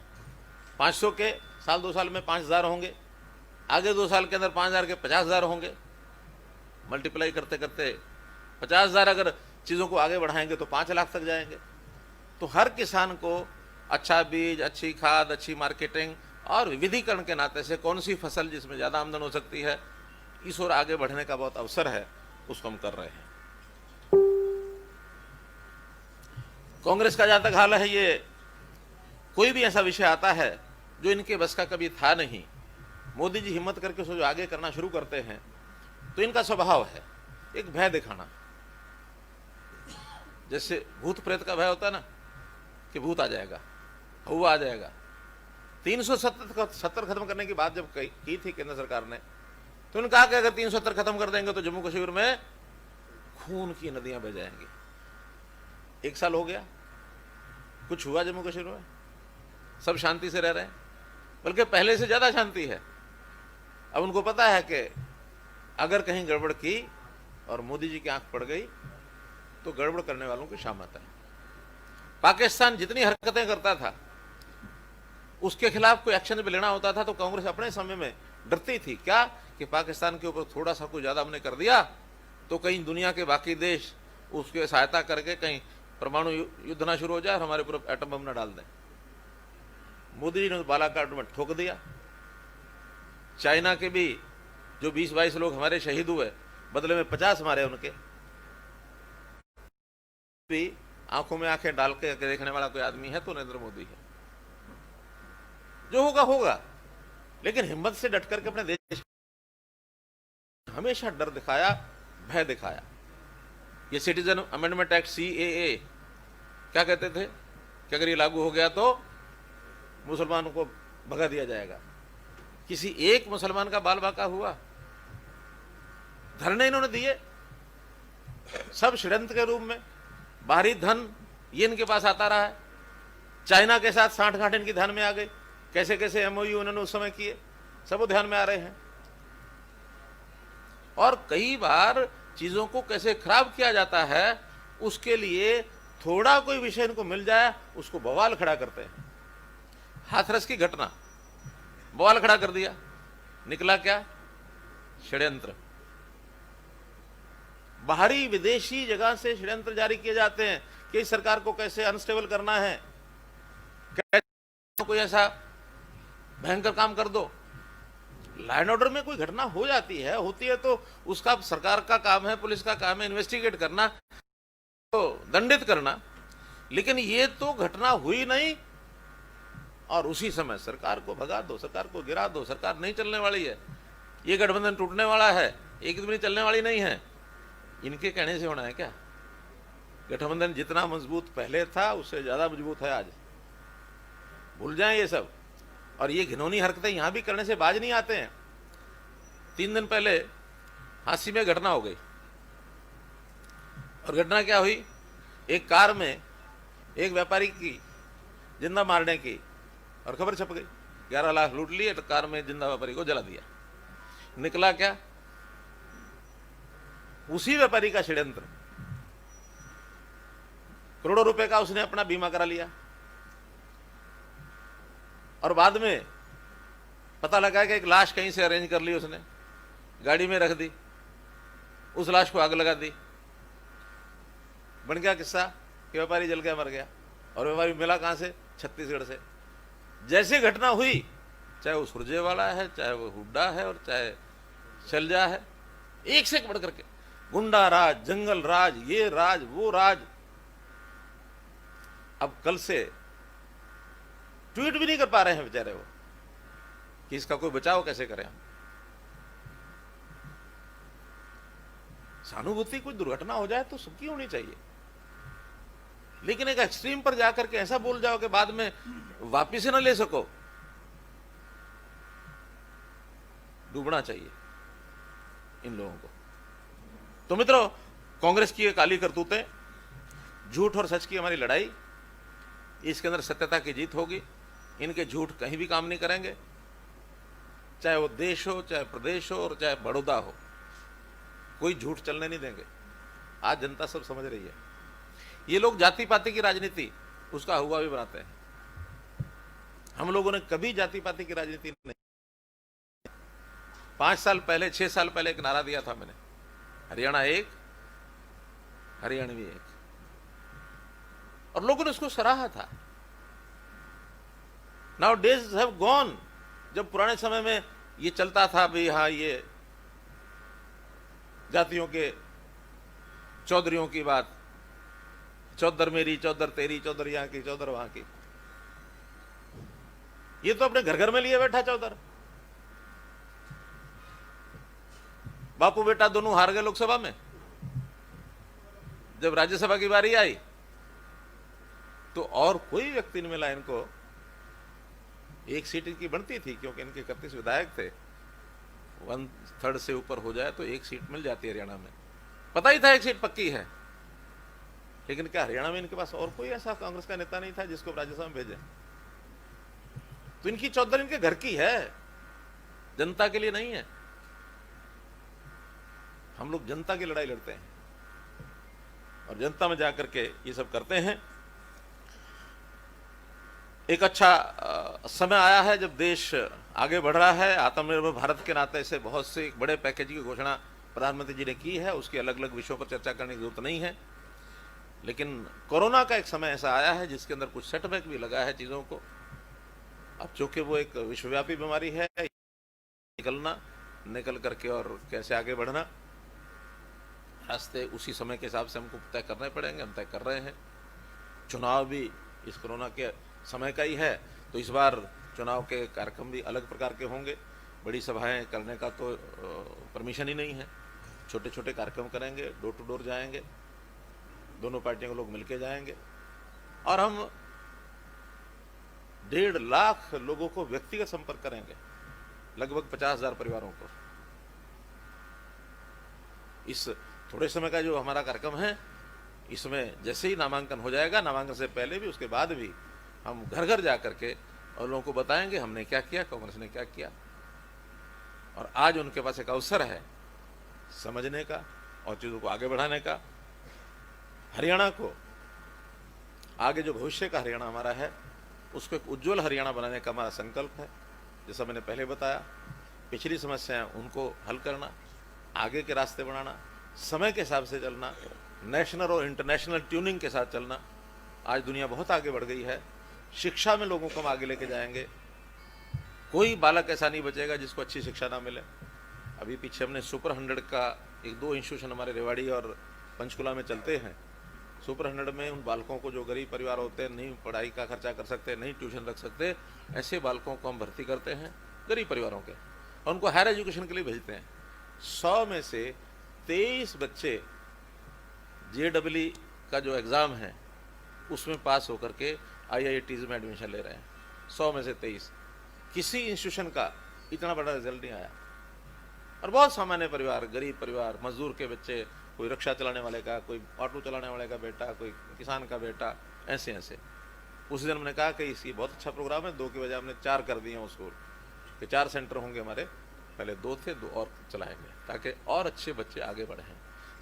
500 के साल 2 साल में 5000 होंगे, आगे 2 साल के अंदर 5000 के 50,000 होंगे। मल्टीप्लाई करते करते 50,000 अगर चीज़ों को आगे बढ़ाएंगे तो 5 लाख तक जाएंगे। तो हर किसान को अच्छा बीज, अच्छी खाद, अच्छी मार्केटिंग और विविधीकरण के नाते से कौन सी फसल जिसमें ज़्यादा आमदन हो सकती है, इस ओर आगे बढ़ने का बहुत अवसर है, उसको हम कर रहे हैं। कांग्रेस का जहाँ तक हाल है, ये कोई भी ऐसा विषय आता है जो इनके बस का कभी था नहीं, मोदी जी हिम्मत करके उसको जो आगे करना शुरू करते हैं, तो इनका स्वभाव है एक भय दिखाना। जैसे भूत प्रेत का भय होता है ना, कि भूत आ जाएगा, हुआ आ जाएगा। 370 खत्म करने की बात जब की थी केंद्र सरकार ने, तो उन्होंने कहा कि अगर 370 खत्म कर देंगे तो जम्मू कश्मीर में खून की नदियां बह जाएंगी। 1 साल हो गया, कुछ हुआ जम्मू कश्मीर में? सब शांति से रह रहे हैं, बल्कि पहले से ज्यादा शांति है। अब उनको पता है कि अगर कहीं गड़बड़ की और मोदी जी की आंख पड़ गई तो गड़बड़ करने वालों की शामत है। पाकिस्तान जितनी हरकतें करता था उसके खिलाफ कोई एक्शन भी लेना होता था तो कांग्रेस अपने समय में डरती थी, क्या कि पाकिस्तान के ऊपर थोड़ा सा कुछ ज्यादा हमने कर दिया तो कहीं दुनिया के बाकी देश उसके सहायता करके कहीं परमाणु युद्ध ना शुरू हो जाए और हमारे ऊपर एटम बम ना डाल दें। मोदी जी ने बालाकोट में ठोक दिया। चाइना के भी जो 20-22 लोग हमारे शहीद हुए, बदले में 50 मारे उनके। भी आंखों में आंखें डाल के देखने वाला कोई आदमी है तो नरेंद्र मोदी है। जो होगा होगा, लेकिन हिम्मत से डट करके अपने देश हमेशा डर दिखाया, भय दिखाया। ये सिटीजन अमेंडमेंट एक्ट CAA क्या कहते थे कि अगर ये लागू हो गया तो मुसलमानों को भगा दिया जाएगा। किसी एक मुसलमान का बाल बाका हुआ? धरने इन्होंने दिए, सब षड्यंत्र के रूप में। बाहरी धन ये इनके पास आता रहा है। चाइना के साथ साठ-गांठ इनकी ध्यान में आ गई। कैसे कैसे MOU उन्होंने उस समय किए, सब वो ध्यान में आ रहे हैं। और कई बार चीजों को कैसे खराब किया जाता है, उसके लिए थोड़ा कोई विषय इनको मिल जाए, उसको बवाल खड़ा करते हैं। हाथरस की घटना, बवाल खड़ा कर दिया। निकला क्या? षड्यंत्र। बाहरी विदेशी जगह से षड्यंत्र जारी किए जाते हैं कि इस सरकार को कैसे अनस्टेबल करना है, कैसे कोई ऐसा भयंकर काम कर दो। लॉ एंड ऑर्डर में कोई घटना हो जाती है, होती है तो उसका सरकार का काम है, पुलिस का काम है इन्वेस्टिगेट करना, तो दंडित करना। लेकिन ये तो घटना हुई नहीं और उसी समय सरकार को भगा दो, सरकार को गिरा दो, सरकार नहीं चलने वाली है, ये गठबंधन टूटने वाला है, एक दिन चलने वाली नहीं है। इनके कहने से होना है क्या? गठबंधन जितना मजबूत पहले था उससे ज्यादा मजबूत है आज। भूल जाएं ये सब। और ये घिनौनी हरकतें यहां भी करने से बाज नहीं आते हैं। 3 दिन पहले हांसी में घटना हो गई। और घटना क्या हुई? एक कार में एक व्यापारी की जिंदा मारने की और खबर छप गई। 11 लाख लूट लिए तो कार में जिंदा व्यापारी को जला दिया। निकला क्या? उसी व्यापारी का षड्यंत्र। करोड़ों रुपए का उसने अपना बीमा करा लिया और बाद में पता लगा कि एक लाश कहीं से अरेंज कर ली उसने, गाड़ी में रख दी, उस लाश को आग लगा दी। बन गया किस्सा कि व्यापारी जल गया, मर गया। और व्यापारी मिला कहां से? छत्तीसगढ़ से। जैसे घटना हुई, चाहे वो सुरजेवाला है, चाहे वो हुड्डा है और चाहे शैलजा है, एक से बढ़ करके गुंडा राज, जंगल राज, ये राज, वो राज। अब कल से ट्वीट भी नहीं कर पा रहे हैं बेचारे वो कि इसका कोई बचाव कैसे करें हम। सहानुभूति, कोई दुर्घटना हो जाए तो सबकी होनी चाहिए, लेकिन एक एक्सट्रीम पर जाकर के ऐसा बोल जाओ कि बाद में वापिस ही ना ले सको। डूबना चाहिए इन लोगों को। तो मित्रों, कांग्रेस की ये काली करतूतें, झूठ और सच की हमारी लड़ाई, इसके अंदर सत्यता की जीत होगी। इनके झूठ कहीं भी काम नहीं करेंगे, चाहे वो देश हो, चाहे प्रदेश हो और चाहे बड़ौदा हो, कोई झूठ चलने नहीं देंगे। आज जनता सब समझ रही है। ये लोग जाति पाति की राजनीति उसका हुआ भी बनाते हैं। हम लोगों ने कभी जाति पाति की राजनीति नहीं। 5 साल पहले, 6 साल पहले एक नारा दिया था मैंने, हरियाणा एक, हरियाणवी एक, और लोगों ने उसको सराहा था। Now days have gone. जब पुराने समय में ये चलता था भाई, हाँ ये जातियों के चौधरियों की बात, चौधर मेरी, चौधर तेरी, चौधर यहां की, चौधर वहां की, ये तो अपने घर घर में लिए बैठा चौधर। बापू बेटा दोनों हार गए लोकसभा में। जब राज्यसभा की बारी आई तो और कोई व्यक्ति नहीं मिला इनको। एक सीट इनकी बनती थी क्योंकि इनके 31 विधायक थे, 1/3 से ऊपर हो जाए तो एक सीट मिल जाती है हरियाणा में। पता ही था एक सीट पक्की है, लेकिन क्या हरियाणा में इनके पास और कोई ऐसा कांग्रेस का नेता नहीं था जिसको राज्यसभा में भेजे? तो इनकी चौधरी इनके घर की है, जनता के लिए नहीं है। हम लोग जनता की लड़ाई लड़ते हैं और जनता में जाकर के ये सब करते हैं। एक अच्छा समय आया है जब देश आगे बढ़ रहा है। आत्मनिर्भर भारत के नाते से बहुत से एक बड़े पैकेज की घोषणा प्रधानमंत्री जी ने की है। उसके अलग अलग विषयों पर चर्चा करने की जरूरत नहीं है, लेकिन कोरोना का एक समय ऐसा आया है जिसके अंदर कुछ सेटबैक भी लगा है चीज़ों को। अब चूंकि वो एक विश्वव्यापी बीमारी है, निकल करके और कैसे आगे बढ़ना, रास्ते उसी समय के हिसाब से हमको तय करने पड़ेंगे, हम तय कर रहे हैं। चुनाव भी इस कोरोना के समय का ही है, तो इस बार चुनाव के कार्यक्रम भी अलग प्रकार के होंगे। बड़ी सभाएं करने का तो परमिशन ही नहीं है, छोटे छोटे कार्यक्रम करेंगे, डोर टू डोर जाएंगे, दोनों पार्टियों के लोग मिलके जाएंगे और हम 1.5 लाख लोगों को व्यक्तिगत संपर्क करेंगे, लगभग 50,000 परिवारों को। इस थोड़े समय का जो हमारा कार्यक्रम है, इसमें जैसे ही नामांकन हो जाएगा, नामांकन से पहले भी उसके बाद भी हम घर घर जा करके और लोगों को बताएंगे हमने क्या किया, कांग्रेस ने क्या किया। और आज उनके पास एक अवसर है समझने का और चीजों को आगे बढ़ाने का। हरियाणा को आगे जो भविष्य का हरियाणा हमारा है, उसको एक उज्जवल हरियाणा बनाने का हमारा संकल्प है। जैसा मैंने पहले बताया, पिछली समस्याएं उनको हल करना, आगे के रास्ते बनाना, समय के हिसाब से चलना, नेशनल और इंटरनेशनल ट्यूनिंग के साथ चलना। आज दुनिया बहुत आगे बढ़ गई है, शिक्षा में लोगों को हम आगे लेके जाएंगे। कोई बालक ऐसा नहीं बचेगा जिसको अच्छी शिक्षा ना मिले। अभी पीछे हमने सुपर 100 का 1-2 इंस्टीट्यूशन हमारे रेवाड़ी और पंचकुला में चलते हैं। सुपर 100 में उन बालकों को जो गरीब परिवार होते हैं, नहीं पढ़ाई का खर्चा कर सकते, नहीं ट्यूशन रख सकते, ऐसे बालकों को हम भर्ती करते हैं, गरीब परिवारों के, और उनको हायर एजुकेशन के लिए भेजते हैं। 100 में से 23 बच्चे JEE का जो एग्ज़ाम है उसमें पास होकर के IITs में एडमिशन ले रहे हैं। 100 में से 23। किसी इंस्टीट्यूशन का इतना बड़ा रिजल्ट नहीं आया। और बहुत सामान्य परिवार, गरीब परिवार, मजदूर के बच्चे, कोई रिक्शा चलाने वाले का, कोई ऑटो चलाने वाले का बेटा, कोई किसान का बेटा, ऐसे ऐसे। उस दिन हमने कहा कि इसकी बहुत अच्छा प्रोग्राम है, 2 की बजाय हमने 4 कर दिए उस स्कूल के। 4 सेंटर होंगे हमारे, पहले 2 थे, 2 और चलाएंगे ताकि और अच्छे बच्चे आगे बढ़ें।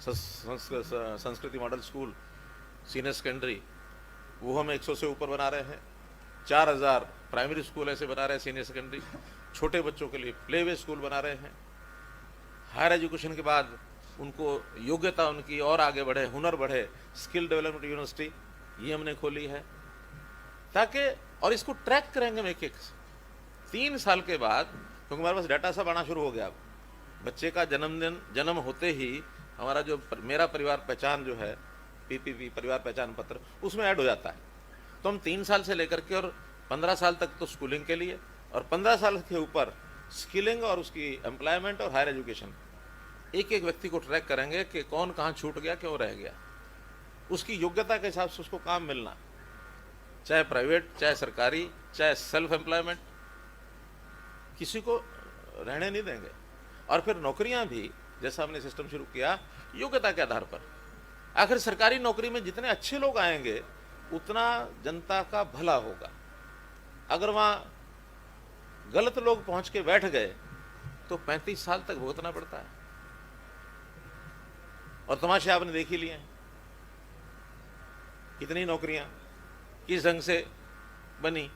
संस्कृति मॉडल स्कूल सीनियर सेकेंडरी वो हम 100 से ऊपर बना रहे हैं। 4000 प्राइमरी स्कूल ऐसे बना रहे हैं सीनियर सेकेंडरी। छोटे बच्चों के लिए प्ले वे स्कूल बना रहे हैं। हायर एजुकेशन के बाद उनको योग्यता उनकी और आगे बढ़े, हुनर बढ़े, स्किल डेवलपमेंट यूनिवर्सिटी ये हमने खोली है ताकि, और इसको ट्रैक करेंगे हम एक 3 साल के बाद, क्योंकि हमारे पास डाटा सब आना शुरू हो गया। अब बच्चे का जन्म होते ही हमारा जो मेरा परिवार पहचान जो है, PPP परिवार पहचान पत्र, उसमें ऐड हो जाता है। तो हम 3 साल से लेकर के और 15 साल तक तो स्कूलिंग के लिए, और 15 साल के ऊपर स्किलिंग और उसकी एम्प्लॉयमेंट और हायर एजुकेशन, एक एक व्यक्ति को ट्रैक करेंगे कि कौन कहाँ छूट गया, क्यों रह गया। उसकी योग्यता के हिसाब से उसको काम मिलना, चाहे प्राइवेट, चाहे सरकारी, चाहे सेल्फ एम्प्लॉयमेंट, किसी को रहने नहीं देंगे। और फिर नौकरियां भी, जैसा हमने सिस्टम शुरू किया, योग्यता के आधार पर। आखिर सरकारी नौकरी में जितने अच्छे लोग आएंगे उतना जनता का भला होगा। अगर वहां गलत लोग पहुंच के बैठ गए तो 35 साल तक भुगतना पड़ता है। और तमाशे आपने देख ही लिए हैं, कितनी नौकरियां किस ढंग से बनी।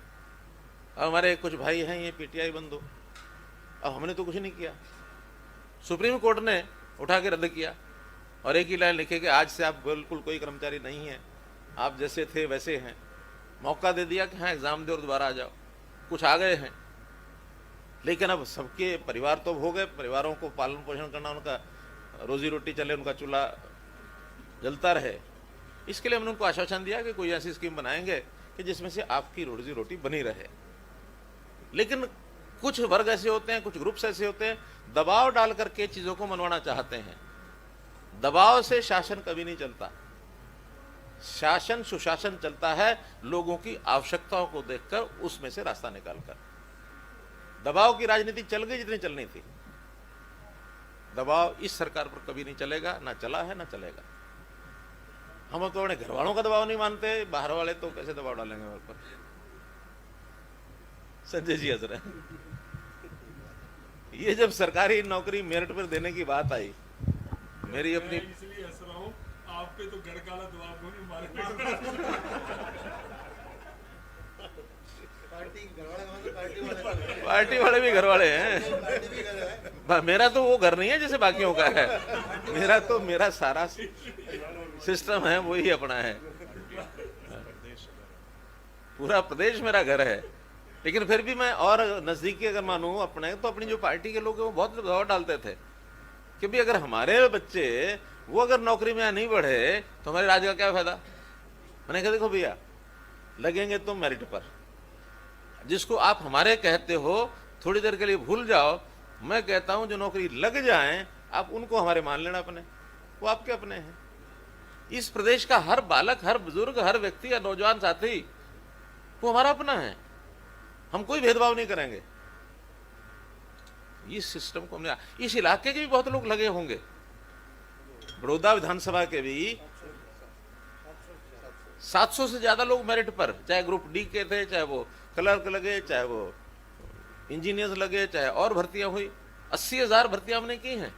और हमारे कुछ भाई हैं ये PTI बंधु, अब हमने तो कुछ नहीं किया, सुप्रीम कोर्ट ने उठा के रद्द किया और एक ही लाइन लिखे कि आज से आप बिल्कुल कोई कर्मचारी नहीं है, आप जैसे थे वैसे हैं। मौका दे दिया कि हाँ एग्जाम दे और दोबारा आ जाओ। कुछ आ गए हैं, लेकिन अब सबके परिवार तो हो गए, परिवारों को पालन पोषण करना, उनका रोजी रोटी चले, उनका चूल्हा जलता रहे, इसके लिए हमने उनको आश्वासन दिया कि कोई ऐसी स्कीम बनाएंगे कि जिसमें से आपकी रोजी रोटी बनी रहे। लेकिन कुछ वर्ग ऐसे होते हैं, कुछ ग्रुप्स ऐसे होते हैं, दबाव डाल करके चीजों को मनवाना चाहते हैं। दबाव से शासन कभी नहीं चलता। शासन सुशासन चलता है लोगों की आवश्यकताओं को देखकर, उसमें से रास्ता निकालकर। दबाव की राजनीति चल गई जितनी चलनी थी। दबाव इस सरकार पर कभी नहीं चलेगा, ना चला है ना चलेगा। हम तो अपने घर वालों का दबाव नहीं मानते, बाहर वाले तो कैसे दबाव डालेंगे हमारे पर। संजय जी हंस रहे हैं। ये जब सरकारी नौकरी मेरिट पर देने की बात आई, मेरी अपनी, इसलिए हंस रहा हूं, आप पे तो गड़काला दबाव होने मारे। पार्टी वाले भी घर वाले हैं। मेरा तो वो घर नहीं है जैसे बाकियों का है। मेरा सारा सिस्टम है वही अपना है। पूरा प्रदेश मेरा घर है। लेकिन फिर भी मैं और नजदीकी अगर मानूं अपने, तो अपनी जो पार्टी के लोग हैं वो बहुत दबाव डालते थे कि भी अगर हमारे बच्चे वो अगर नौकरी में यहाँ नहीं बढ़े तो हमारे राज्य का क्या फायदा। मैंने कहा देखो भैया, लगेंगे तुम मेरिट पर, जिसको आप हमारे कहते हो थोड़ी देर के लिए भूल जाओ। मैं कहता हूं जो नौकरी लग जाएं आप उनको हमारे मान लेना अपने, वो आपके अपने हैं। इस प्रदेश का हर बालक, हर बुजुर्ग, हर व्यक्ति या नौजवान साथी वो हमारा अपना है। हम कोई भेदभाव नहीं करेंगे। इस सिस्टम को हमने, इस इलाके के भी बहुत लोग लगे होंगे। बड़ौदा विधानसभा के भी 700 से ज्यादा लोग मेरिट पर, चाहे ग्रुप डी के थे, चाहे वो क्लर्क लगे, चाहे वो इंजीनियर्स लगे, चाहे और भर्तियां हुई। 80,000 भर्तियां हमने की हैं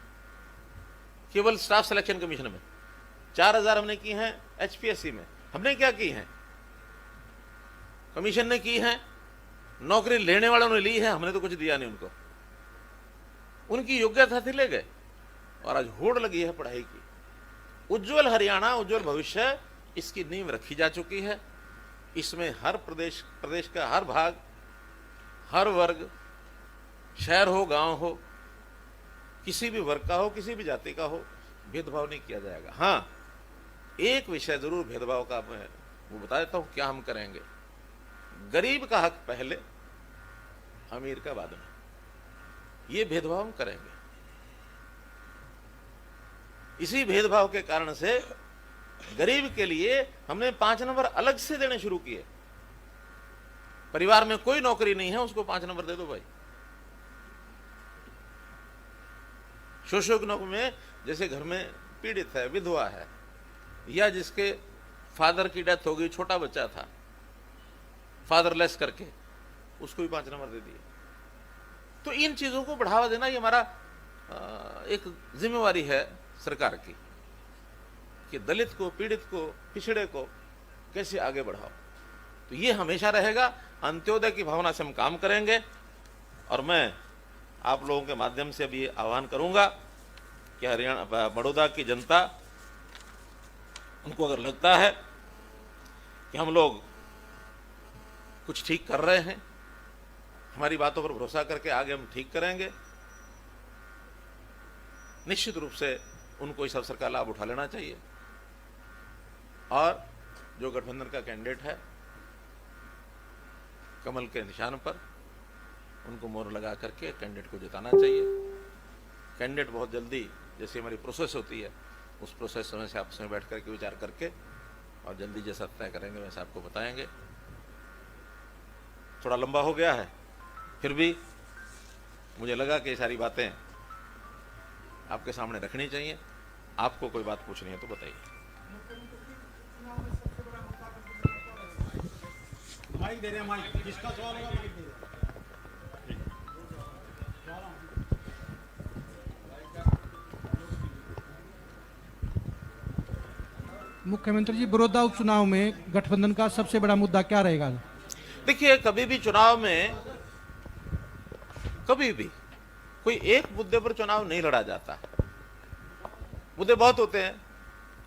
केवल स्टाफ सिलेक्शन कमीशन में। 4,000 हमने की हैं एचपीएससी में। हमने क्या की हैं? कमीशन ने की हैं, नौकरी लेने वालों ने ली है, हमने तो कुछ दिया नहीं उनको। उनकी योग्यता थी, ले गए, और आज होड़ लगी है पढ़ाई की। उज्जवल हरियाणा, उज्जवल भविष्य, इसकी नींव रखी जा चुकी है। इसमें हर प्रदेश का हर भाग, हर वर्ग, शहर हो, गांव हो, किसी भी वर्ग का हो, किसी भी जाति का हो, भेदभाव नहीं किया जाएगा। हाँ, एक विषय जरूर भेदभाव का मैं वो बता देता हूं क्या हम करेंगे। गरीब का हक पहले, अमीर का बाद में, ये भेदभाव हम करेंगे। इसी भेदभाव के कारण से गरीब के लिए हमने 5 नंबर अलग से देने शुरू किए। परिवार में कोई नौकरी नहीं है, उसको 5 नंबर दे दो भाई। शोषक नौकरी में, जैसे घर में पीड़ित है, विधवा है, या जिसके फादर की डेथ हो गई, छोटा बच्चा था, फादरलेस करके, उसको भी 5 नंबर दे दिए। तो इन चीजों को बढ़ावा देना ये हमारा एक जिम्मेवारी है सरकार की, कि दलित को, पीड़ित को, पिछड़े को कैसे आगे बढ़ाओ। तो ये हमेशा रहेगा। अंत्योदय की भावना से हम काम करेंगे। और मैं आप लोगों के माध्यम से अब ये आह्वान करूंगा कि हरियाणा, बड़ौदा की जनता, उनको अगर लगता है कि हम लोग कुछ ठीक कर रहे हैं, हमारी बातों पर भरोसा करके आगे हम ठीक करेंगे, निश्चित रूप से उनको इस अवसर का लाभ उठा लेना चाहिए। और जो गठबंधन का कैंडिडेट है, कमल के निशान पर उनको मोहर लगा करके कैंडिडेट को जिताना चाहिए। कैंडिडेट बहुत जल्दी, जैसे हमारी प्रोसेस होती है, उस प्रोसेस समय से आपस में बैठ करके विचार करके और जल्दी जैसा तय करेंगे वैसे आपको बताएंगे। थोड़ा लंबा हो गया है, फिर भी मुझे लगा कि ये सारी बातें आपके सामने रखनी चाहिए। आपको कोई बात पूछनी है तो बताइए। माइक दे रहे हैं, माइक जिसका सवाल होगा माइक दे रहे हैं। मुख्यमंत्री जी, बड़ौदा उपचुनाव में गठबंधन का सबसे बड़ा मुद्दा क्या रहेगा? देखिए, कभी भी चुनाव में कभी भी कोई एक मुद्दे पर चुनाव नहीं लड़ा जाता। मुद्दे बहुत होते हैं।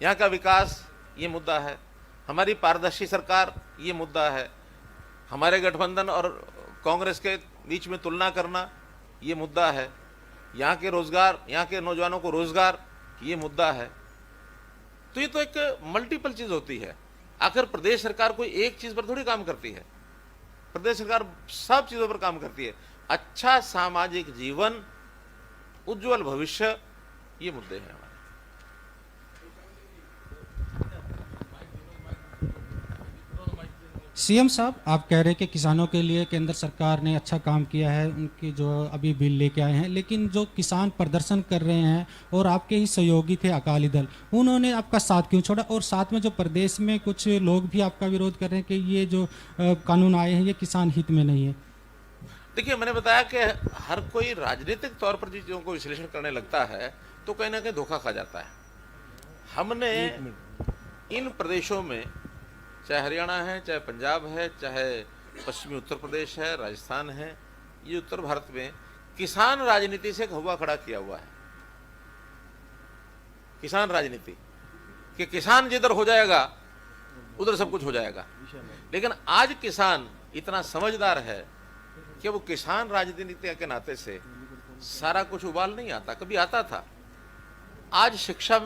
यहाँ का विकास ये मुद्दा है, हमारी पारदर्शी सरकार ये मुद्दा है, हमारे गठबंधन और कांग्रेस के बीच में तुलना करना ये मुद्दा है, यहाँ के रोजगार, यहाँ के नौजवानों को रोजगार ये मुद्दा है। तो ये तो एक मल्टीपल चीज होती है। आखिर प्रदेश सरकार कोई एक चीज पर थोड़ी काम करती है, प्रदेश सरकार सब चीजों पर काम करती है। अच्छा सामाजिक जीवन, उज्जवल भविष्य, ये मुद्दे हैं हमारे। सीएम साहब, आप कह रहे हैं कि किसानों के लिए केंद्र सरकार ने अच्छा काम किया है, उनकी जो अभी बिल लेके आए हैं, लेकिन जो किसान प्रदर्शन कर रहे हैं और आपके ही सहयोगी थे अकाली दल, उन्होंने आपका साथ क्यों छोड़ा? और साथ में जो प्रदेश में कुछ लोग भी आपका विरोध कर रहे हैं कि ये जो कानून आए हैं ये किसान हित में नहीं है। देखिए, मैंने बताया कि हर कोई राजनीतिक तौर पर चीजों को विश्लेषण करने लगता है तो कहीं ना कहीं धोखा खा जाता है। हमने इन प्रदेशों में, चाहे हरियाणा है, चाहे पंजाब है, चाहे पश्चिमी उत्तर प्रदेश है, राजस्थान है, ये उत्तर भारत में किसान राजनीति से हवा खड़ा किया हुआ है। किसान राजनीति कि किसान जिधर हो जाएगा उधर सब कुछ हो जाएगा। लेकिन आज किसान इतना समझदार है कि वो किसान राजनीति के नाते से सारा कुछ उबाल नहीं आता, कभी आता था। आज शिक्षा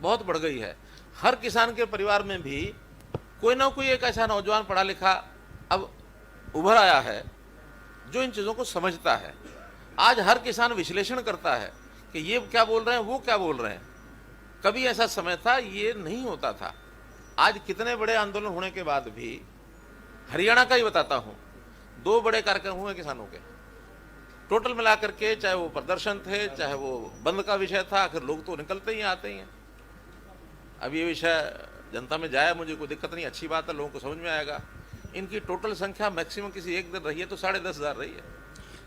बहुत बढ़ गई है। हर किसान के परिवार में भी कोई ना कोई एक ऐसा नौजवान पढ़ा लिखा अब उभर आया है जो इन चीज़ों को समझता है। आज हर किसान विश्लेषण करता है कि ये क्या बोल रहे हैं, वो क्या बोल रहे हैं। कभी ऐसा समय था ये नहीं होता था। आज कितने बड़े आंदोलन होने के बाद भी, हरियाणा का ही बताता हूँ, 2 बड़े कार्यक्रम हुए किसानों के, टोटल मिलाकर के, चाहे वो प्रदर्शन थे, चाहे वो बंद का विषय था, आखिर लोग तो निकलते ही आते ही हैं। अब ये विषय जनता में जाए, मुझे कोई दिक्कत नहीं, अच्छी बात है, लोगों को समझ में आएगा। इनकी टोटल संख्या मैक्सिमम किसी एक दिन रही है तो 10,500 रही है।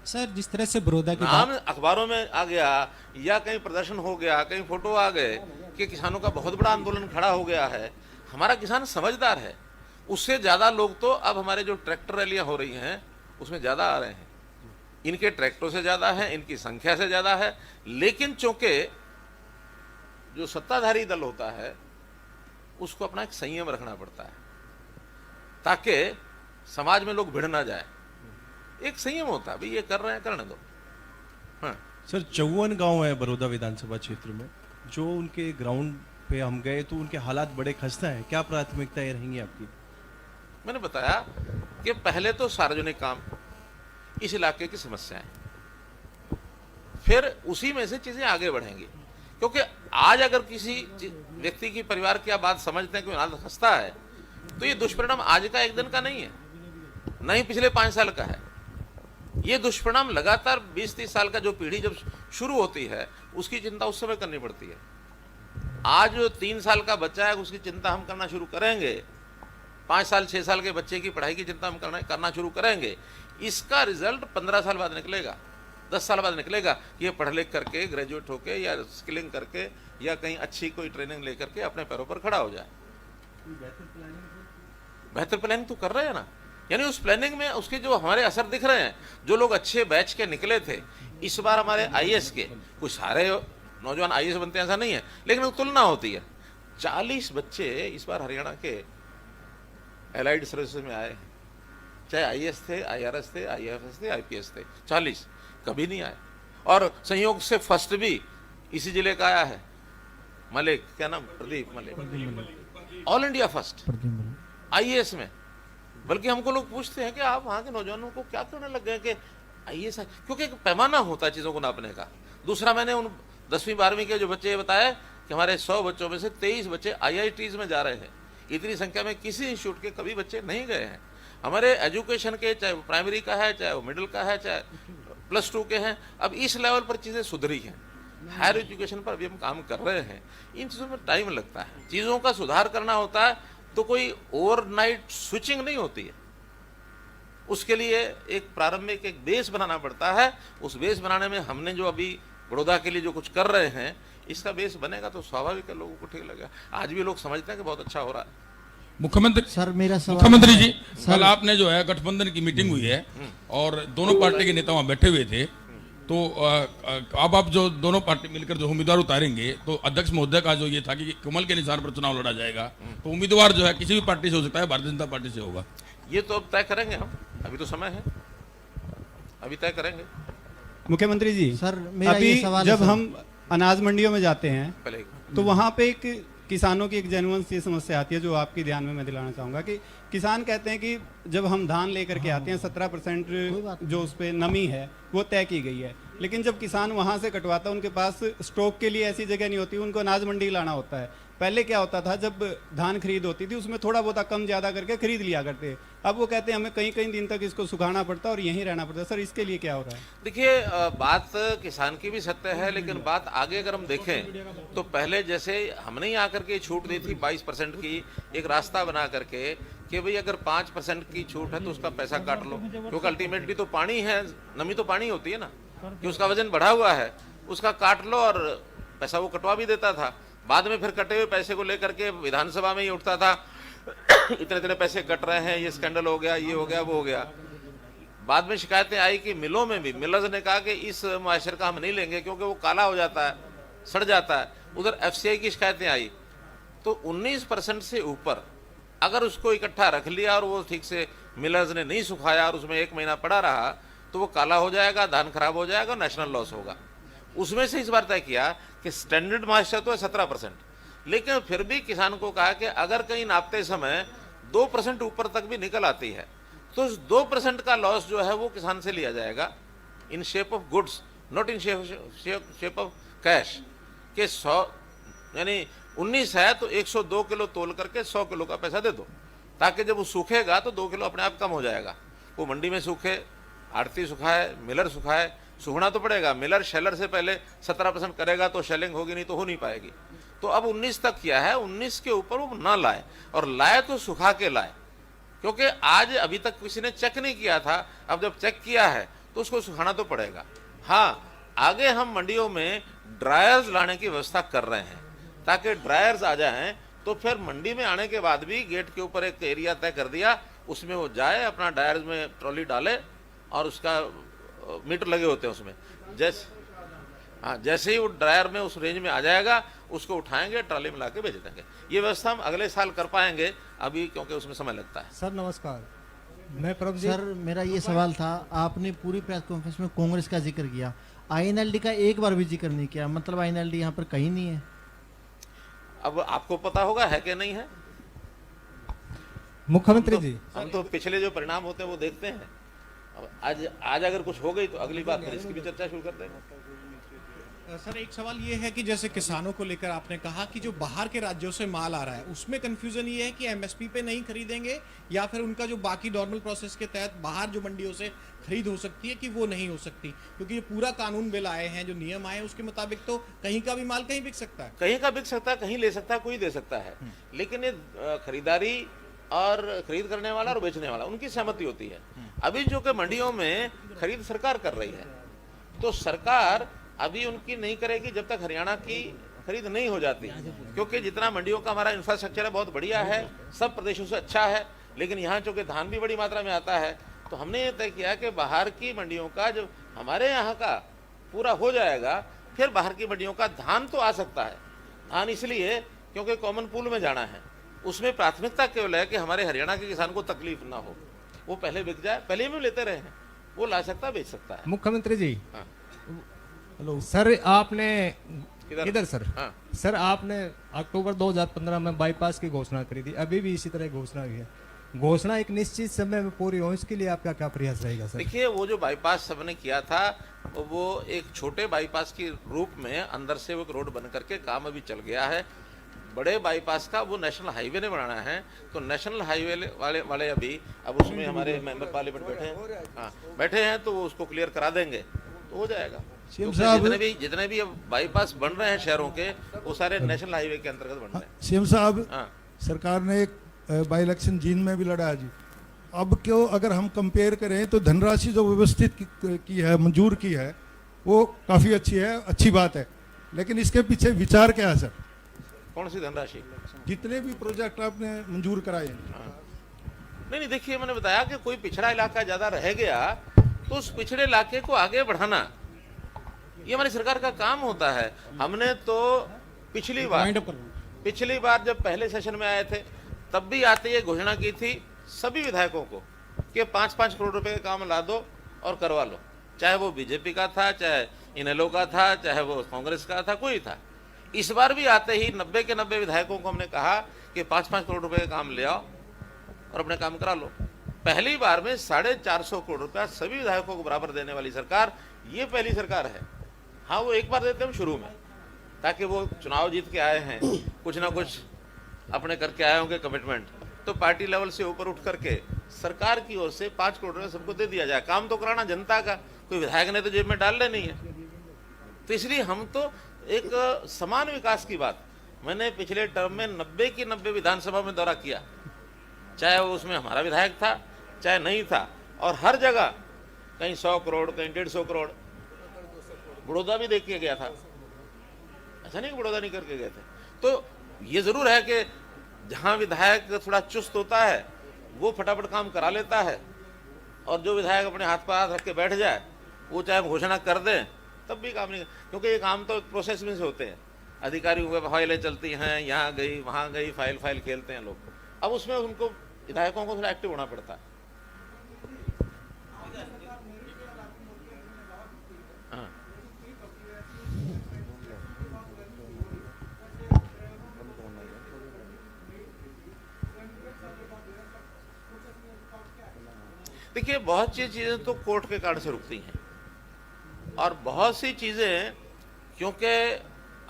सर, जिस तरह से बड़ौदा की नाम अखबारों में आ गया या कहीं प्रदर्शन हो गया, कहीं फोटो आ गए कि किसानों का बहुत बड़ा आंदोलन खड़ा हो गया है। हमारा किसान समझदार है, उससे ज़्यादा लोग तो अब हमारे जो ट्रैक्टर रैलियाँ हो रही हैं उसमें ज़्यादा आ रहे हैं। इनके ट्रैक्टरों से ज़्यादा है, इनकी संख्या से ज़्यादा है। लेकिन चूंकि जो सत्ताधारी दल होता है उसको अपना एक संयम रखना पड़ता है ताकि समाज में लोग भिड़ ना जाए। एक संयम होता है, भाई ये कर रहे हैं, करने दो। हाँ सर, 54 गांव है बड़ौदा विधानसभा क्षेत्र में, जो उनके ग्राउंड पे हम गए तो उनके हालात बड़े खस्ता हैं। क्या प्राथमिकताएं रहेंगी आपकी? मैंने बताया कि पहले तो सार्वजनिक काम, इस इलाके की समस्याएं, फिर उसी में से चीजें आगे बढ़ेंगी। क्योंकि आज अगर किसी व्यक्ति की परिवार की आप बात समझते हैं कि हालत खस्ता है, तो ये दुष्परिणाम आज का एक दिन का नहीं है, नहीं पिछले 5 साल का है। ये दुष्परिणाम लगातार 20-30 साल का जो पीढ़ी जब शुरू होती है उसकी चिंता उस समय करनी पड़ती है। आज जो 3 साल का बच्चा है उसकी चिंता हम करना शुरू करेंगे, 5 साल 6 साल के बच्चे की पढ़ाई की चिंता हम करना शुरू करेंगे। इसका रिजल्ट 15 साल बाद निकलेगा, 10 साल बाद निकलेगा कि ये पढ़ लिख करके, ग्रेजुएट होके या स्किलिंग करके या कहीं अच्छी कोई ट्रेनिंग लेकर के अपने पैरों पर खड़ा हो जाए। बेहतर प्लानिंग तो कर रहे हैं ना, यानी उस प्लानिंग में उसके जो हमारे असर दिख रहे हैं। जो लोग अच्छे बैच के निकले थे, इस बार हमारे आईएएस के, कुछ सारे नौजवान आईएएस बनते हैं ऐसा नहीं है, लेकिन तुलना होती है। 40 बच्चे इस बार हरियाणा के एलाइड सर्विसेज में आए, चाहे आईएएस थे, आईआरएस थे, आईएफएस थे, आईपीएस थे। 40 कभी नहीं आए। और संयोग से फर्स्ट भी इसी जिले का आया है, मलिक, क्या नाम, Pradeep Malik, all India first IAS में। बल्कि हमको लोग पूछते हैं कि आप वहाँ के नौजवानों को क्या करने लग गए कि आईएएस, क्योंकि एक पैमाना होता है चीज़ों को नापने का। दूसरा, मैंने उन 10वीं 12वीं के जो बच्चे ये बताया कि हमारे 100 बच्चों में से 23 बच्चे आईआईटीज में जा रहे हैं। इतनी संख्या में किसी इंस्टीट्यूट के कभी बच्चे नहीं गए हैं। हमारे एजुकेशन के, चाहे वो प्राइमरी का है, चाहे वो मिडिल का है, चाहे +2 के हैं, अब इस लेवल पर चीज़ें सुधरी हैं। हायर एजुकेशन पर अभी हम काम कर रहे हैं। इन चीज़ों में टाइम लगता है, चीज़ों का सुधार करना होता है, तो कोई ओवरनाइट स्विचिंग नहीं होती है। उसके लिए एक प्रारंभिक एक बेस बनाना पड़ता है। उस बेस बनाने में हमने जो अभी बड़ौदा के लिए जो कुछ कर रहे हैं, इसका बेस बनेगा तो स्वाभाविक है लोगों को ठीक लगेगा। आज भी लोग समझते हैं कि बहुत अच्छा हो रहा है। मुख्यमंत्री सर, मेरा सवाल, मुख्यमंत्री जी, कल आपने जो है गठबंधन की मीटिंग हुई है और दोनों पार्टी के नेता वहां बैठे हुए थे, तो अब आप जो दोनों पार्टी मिलकर जो उम्मीदवार उतारेंगे, तो अध्यक्ष महोदय का जो ये था कि कमल के निशान पर चुनाव लड़ा जाएगा, तो उम्मीदवार जो है किसी भी पार्टी से हो सकता है, भारतीय जनता पार्टी से होगा। ये तो अब तय करेंगे हम, अभी तो समय है, अभी तय करेंगे। मुख्यमंत्री जी, सर, मेरा अभी ये सवाल है जब सर। हम अनाज मंडियों में जाते हैं पहले तो वहाँ पे एक किसानों की एक जेन्युइन सी समस्या आती है, जो आपके ध्यान में मैं दिलाना चाहूँगा कि किसान कहते हैं कि जब हम धान लेकर के आते हैं 17% जो उस पर नमी है वो तय की गई है, लेकिन जब किसान वहाँ से कटवाता है उनके पास स्टॉक के लिए ऐसी जगह नहीं होती, उनको अनाज मंडी लाना होता है। पहले क्या होता था, जब धान खरीद होती थी उसमें थोड़ा बहुत कम ज़्यादा करके खरीद लिया करते। अब वो कहते हैं हमें कई कई दिन तक इसको सुखाना पड़ता है और यहीं रहना पड़ता है। सर, इसके लिए क्या हो रहा है? देखिए, बात किसान की भी सत्य है, लेकिन बात आगे अगर हम देखें तो पहले जैसे हमने ही आकर के छूट दी थी 22% की, एक रास्ता बना करके कि भाई अगर 5% की छूट है तो उसका पैसा काट लो, क्योंकि अल्टीमेटली तो पानी है, नमी तो पानी होती है ना, कि उसका वजन बढ़ा हुआ है, उसका काट लो, और पैसा वो कटवा भी देता था। बाद में फिर कटे हुए पैसे को लेकर के विधानसभा में ही उठता था इतने इतने पैसे कट रहे हैं, ये स्कैंडल हो गया, ये हो गया, वो हो गया। बाद में शिकायतें आई कि मिलों में भी, मिलर्स ने कहा कि इस मुआशर का हम नहीं लेंगे क्योंकि वो काला हो जाता है, सड़ जाता है। उधर एफसीआई की शिकायतें आई, तो 19% से ऊपर अगर उसको इकट्ठा रख लिया और वो ठीक से मिलर्स ने नहीं सुखाया और उसमें 1 महीना पड़ा रहा, तो वो काला हो जाएगा, धान खराब हो जाएगा, नेशनल लॉस होगा। उसमें से इस बार तय किया कि स्टैंडर्ड मॉइस्चर तो है 17%, लेकिन फिर भी किसान को कहा कि अगर कहीं नापते समय 2% ऊपर तक भी निकल आती है तो उस 2% का लॉस जो है वो किसान से लिया जाएगा in shape of goods, not in shape of cash. के 100 यानी 19 है तो 102 किलो तोल करके 100 किलो का पैसा दे दो, ताकि जब वो सूखेगा तो 2 किलो अपने आप कम हो जाएगा। वो मंडी में सूखे, आड़ती सुखाए, मिलर सुखाए, सूखना तो पड़ेगा। मिलर शेलर से पहले 17% करेगा तो शेलिंग होगी, नहीं तो हो नहीं पाएगी। तो अब 19 तक किया है, 19 के ऊपर वो ना लाए, और लाए तो सुखा के लाए, क्योंकि आज अभी तक किसी ने चेक नहीं किया था। अब जब चेक किया है तो उसको सुखाना तो पड़ेगा। हाँ, आगे हम मंडियों में ड्रायर्स लाने की व्यवस्था कर रहे हैं, ताकि ड्रायर्स आ जाएं तो फिर मंडी में आने के बाद भी गेट के ऊपर एक एरिया तय कर दिया, उसमें वो जाए, अपना ड्रायर्स में ट्रॉली डाले, और उसका मीटर लगे होते हैं उसमें। जैसे ही वो ड्रायर में उस रेंज में आ जाएगा, उसको उठाएंगे, ट्रॉली में लाके भेज देंगे। ये व्यवस्था हम अगले साल कर पाएंगे, अभी क्योंकि उसमें समय लगता है। सर नमस्कार, मैं प्रभजीत। सर मेरा ये सवाल था, आपने पूरी प्रेस कॉन्फ्रेंस में कांग्रेस का जिक्र किया, आईएनएलडी का एक बार भी जिक्र नहीं किया, मतलब आईएनएलडी यहाँ पर कहीं नहीं है। अब आपको पता होगा है कि नहीं है। मुख्यमंत्री जी, हम तो पिछले जो परिणाम होते हैं वो देखते हैं। अब आज अगर कुछ हो गई तो अगली बार फिर इसकी भी चर्चा शुरू कर देंगे। सर एक सवाल ये है कि जैसे किसानों को लेकर आपने कहा कि जो बाहर के राज्यों से माल आ रहा है उसमें कंफ्यूजन ये है कि एमएसपी पे नहीं खरीदेंगे, या फिर उनका जो बाकी नॉर्मल प्रोसेस के तहत बाहर जो मंडियों से खरीद हो सकती है कि वो नहीं हो सकती, क्योंकि ये पूरा कानून बिल आए हैं, जो नियम आए हैं उसके मुताबिक तो कहीं का भी माल कहीं बिक सकता है। कहीं का बिक सकता है, कहीं ले सकता है, कोई दे सकता है। लेकिन ये खरीदारी और खरीद करने वाला और बेचने वाला उनकी सहमति होती है। अभी जो कि मंडियों में खरीद सरकार कर रही है, तो सरकार अभी उनकी नहीं करेगी जब तक हरियाणा की खरीद नहीं हो जाती, क्योंकि जितना मंडियों का हमारा इंफ्रास्ट्रक्चर है बहुत बढ़िया है, सब प्रदेशों से अच्छा है। लेकिन यहाँ चूंकि धान भी बड़ी मात्रा में आता है, तो हमने ये तय किया कि बाहर की मंडियों का जब हमारे यहाँ का पूरा हो जाएगा, फिर बाहर की मंडियों का धान तो आ सकता है। धान इसलिए क्योंकि कॉमन पूल में जाना है, उसमें प्राथमिकता केवल है कि हमारे हरियाणा के किसान को तकलीफ ना हो, वो पहले बिक जाए। पहले भी लेते रहे हैं, वो ला सकता है, बेच सकता है। मुख्यमंत्री जी, हाँ। हेलो सर, आपने इधर सर, हाँ। सर आपने अक्टूबर 2015 में बाईपास की घोषणा करी थी, अभी भी इसी तरह घोषणा हुई है। घोषणा एक निश्चित समय में पूरी हो, इसके लिए आपका क्या प्रयास रहेगा सर? देखिए, वो जो बाईपास सबने किया था वो एक छोटे बाईपास के रूप में अंदर से वो एक रोड बन करके काम अभी चल गया है। बड़े बाईपास का वो नेशनल हाईवे ने बनाना है, तो नेशनल हाईवे वाले अभी अब उसमें हमारे मेंबर पार्लियामेंट बैठे हैं, हाँ बैठे हैं, तो वो उसको क्लियर करा देंगे तो हो जाएगा। जितने भी अब बाईपास बन रहे हैं शहरों के, वो सारे नेशनल हाईवे के अंतर्गत बन रहे हैं। सीएम साहब, हाँ। सरकार ने एक बाई इलेक्शन जींद में भी लड़ा है जी। अब क्यों अगर हम कंपेयर करें तो धनराशि जो व्यवस्थित की है, मंजूर की है, वो काफ़ी अच्छी है, अच्छी बात है, लेकिन इसके पीछे विचार क्या है सर? कौन सी धनराशि? जितने भी प्रोजेक्ट आपने मंजूर कराए हैं। हाँ। नहीं, देखिए, मैंने बताया कि कोई पिछड़ा इलाका ज़्यादा रह गया तो उस पिछड़े इलाके को आगे बढ़ाना, ये हमारी सरकार का काम होता है। हमने तो पिछली बार जब पहले सेशन में आए थे, तब भी आते ये घोषणा की थी सभी विधायकों को कि 5-5 करोड़ रुपए का काम ला दो और करवा लो, चाहे वो बीजेपी का था, चाहे इनेलो का था, चाहे वो कांग्रेस का था, कोई था। इस बार भी आते ही 90 के 90 विधायकों को हमने कहा कि 5-5 करोड़ रुपए का काम ले आओ और अपने काम करा लो। पहली बार में 450 करोड़ रुपया सभी विधायकों को बराबर देने वाली सरकार ये पहली सरकार है। हाँ, वो एक बार देते हैं शुरू में, ताकि वो चुनाव जीत के आए हैं, कुछ ना कुछ अपने करके आए होंगे कमिटमेंट, तो पार्टी लेवल से ऊपर उठ करके सरकार की ओर से 5 करोड़ रुपये सबको दे दिया जाए। काम तो कराना जनता का, कोई विधायक ने तो जेब में डालने नहीं है। तो इसलिए हम तो एक समान विकास की बात, मैंने पिछले टर्म में 90 की 90 विधानसभा में दौरा किया, चाहे वो उसमें हमारा विधायक था चाहे नहीं था, और हर जगह कहीं 100 करोड़, कहीं 150 करोड़। बड़ौदा भी देख के गया था, ऐसा नहीं कि बड़ौदा नहीं करके गए थे। तो ये जरूर है कि जहां विधायक थोड़ा चुस्त होता है वो फटाफट काम करा लेता है, और जो विधायक अपने हाथ पर हाथ रख के बैठ जाए, वो चाहे घोषणा कर दें तब भी काम नहीं, क्योंकि ये काम तो प्रोसेस में से होते हैं। अधिकारियों की फाइलें चलती हैं, यहाँ गई वहाँ गई, फाइल खेलते हैं लोग। अब उसमें उनको विधायकों को थोड़ा एक्टिव होना पड़ता है। हाँ। देखिए, बहुत सी चीज़ें तो कोर्ट के कारण से रुकती हैं, और बहुत सी चीज़ें क्योंकि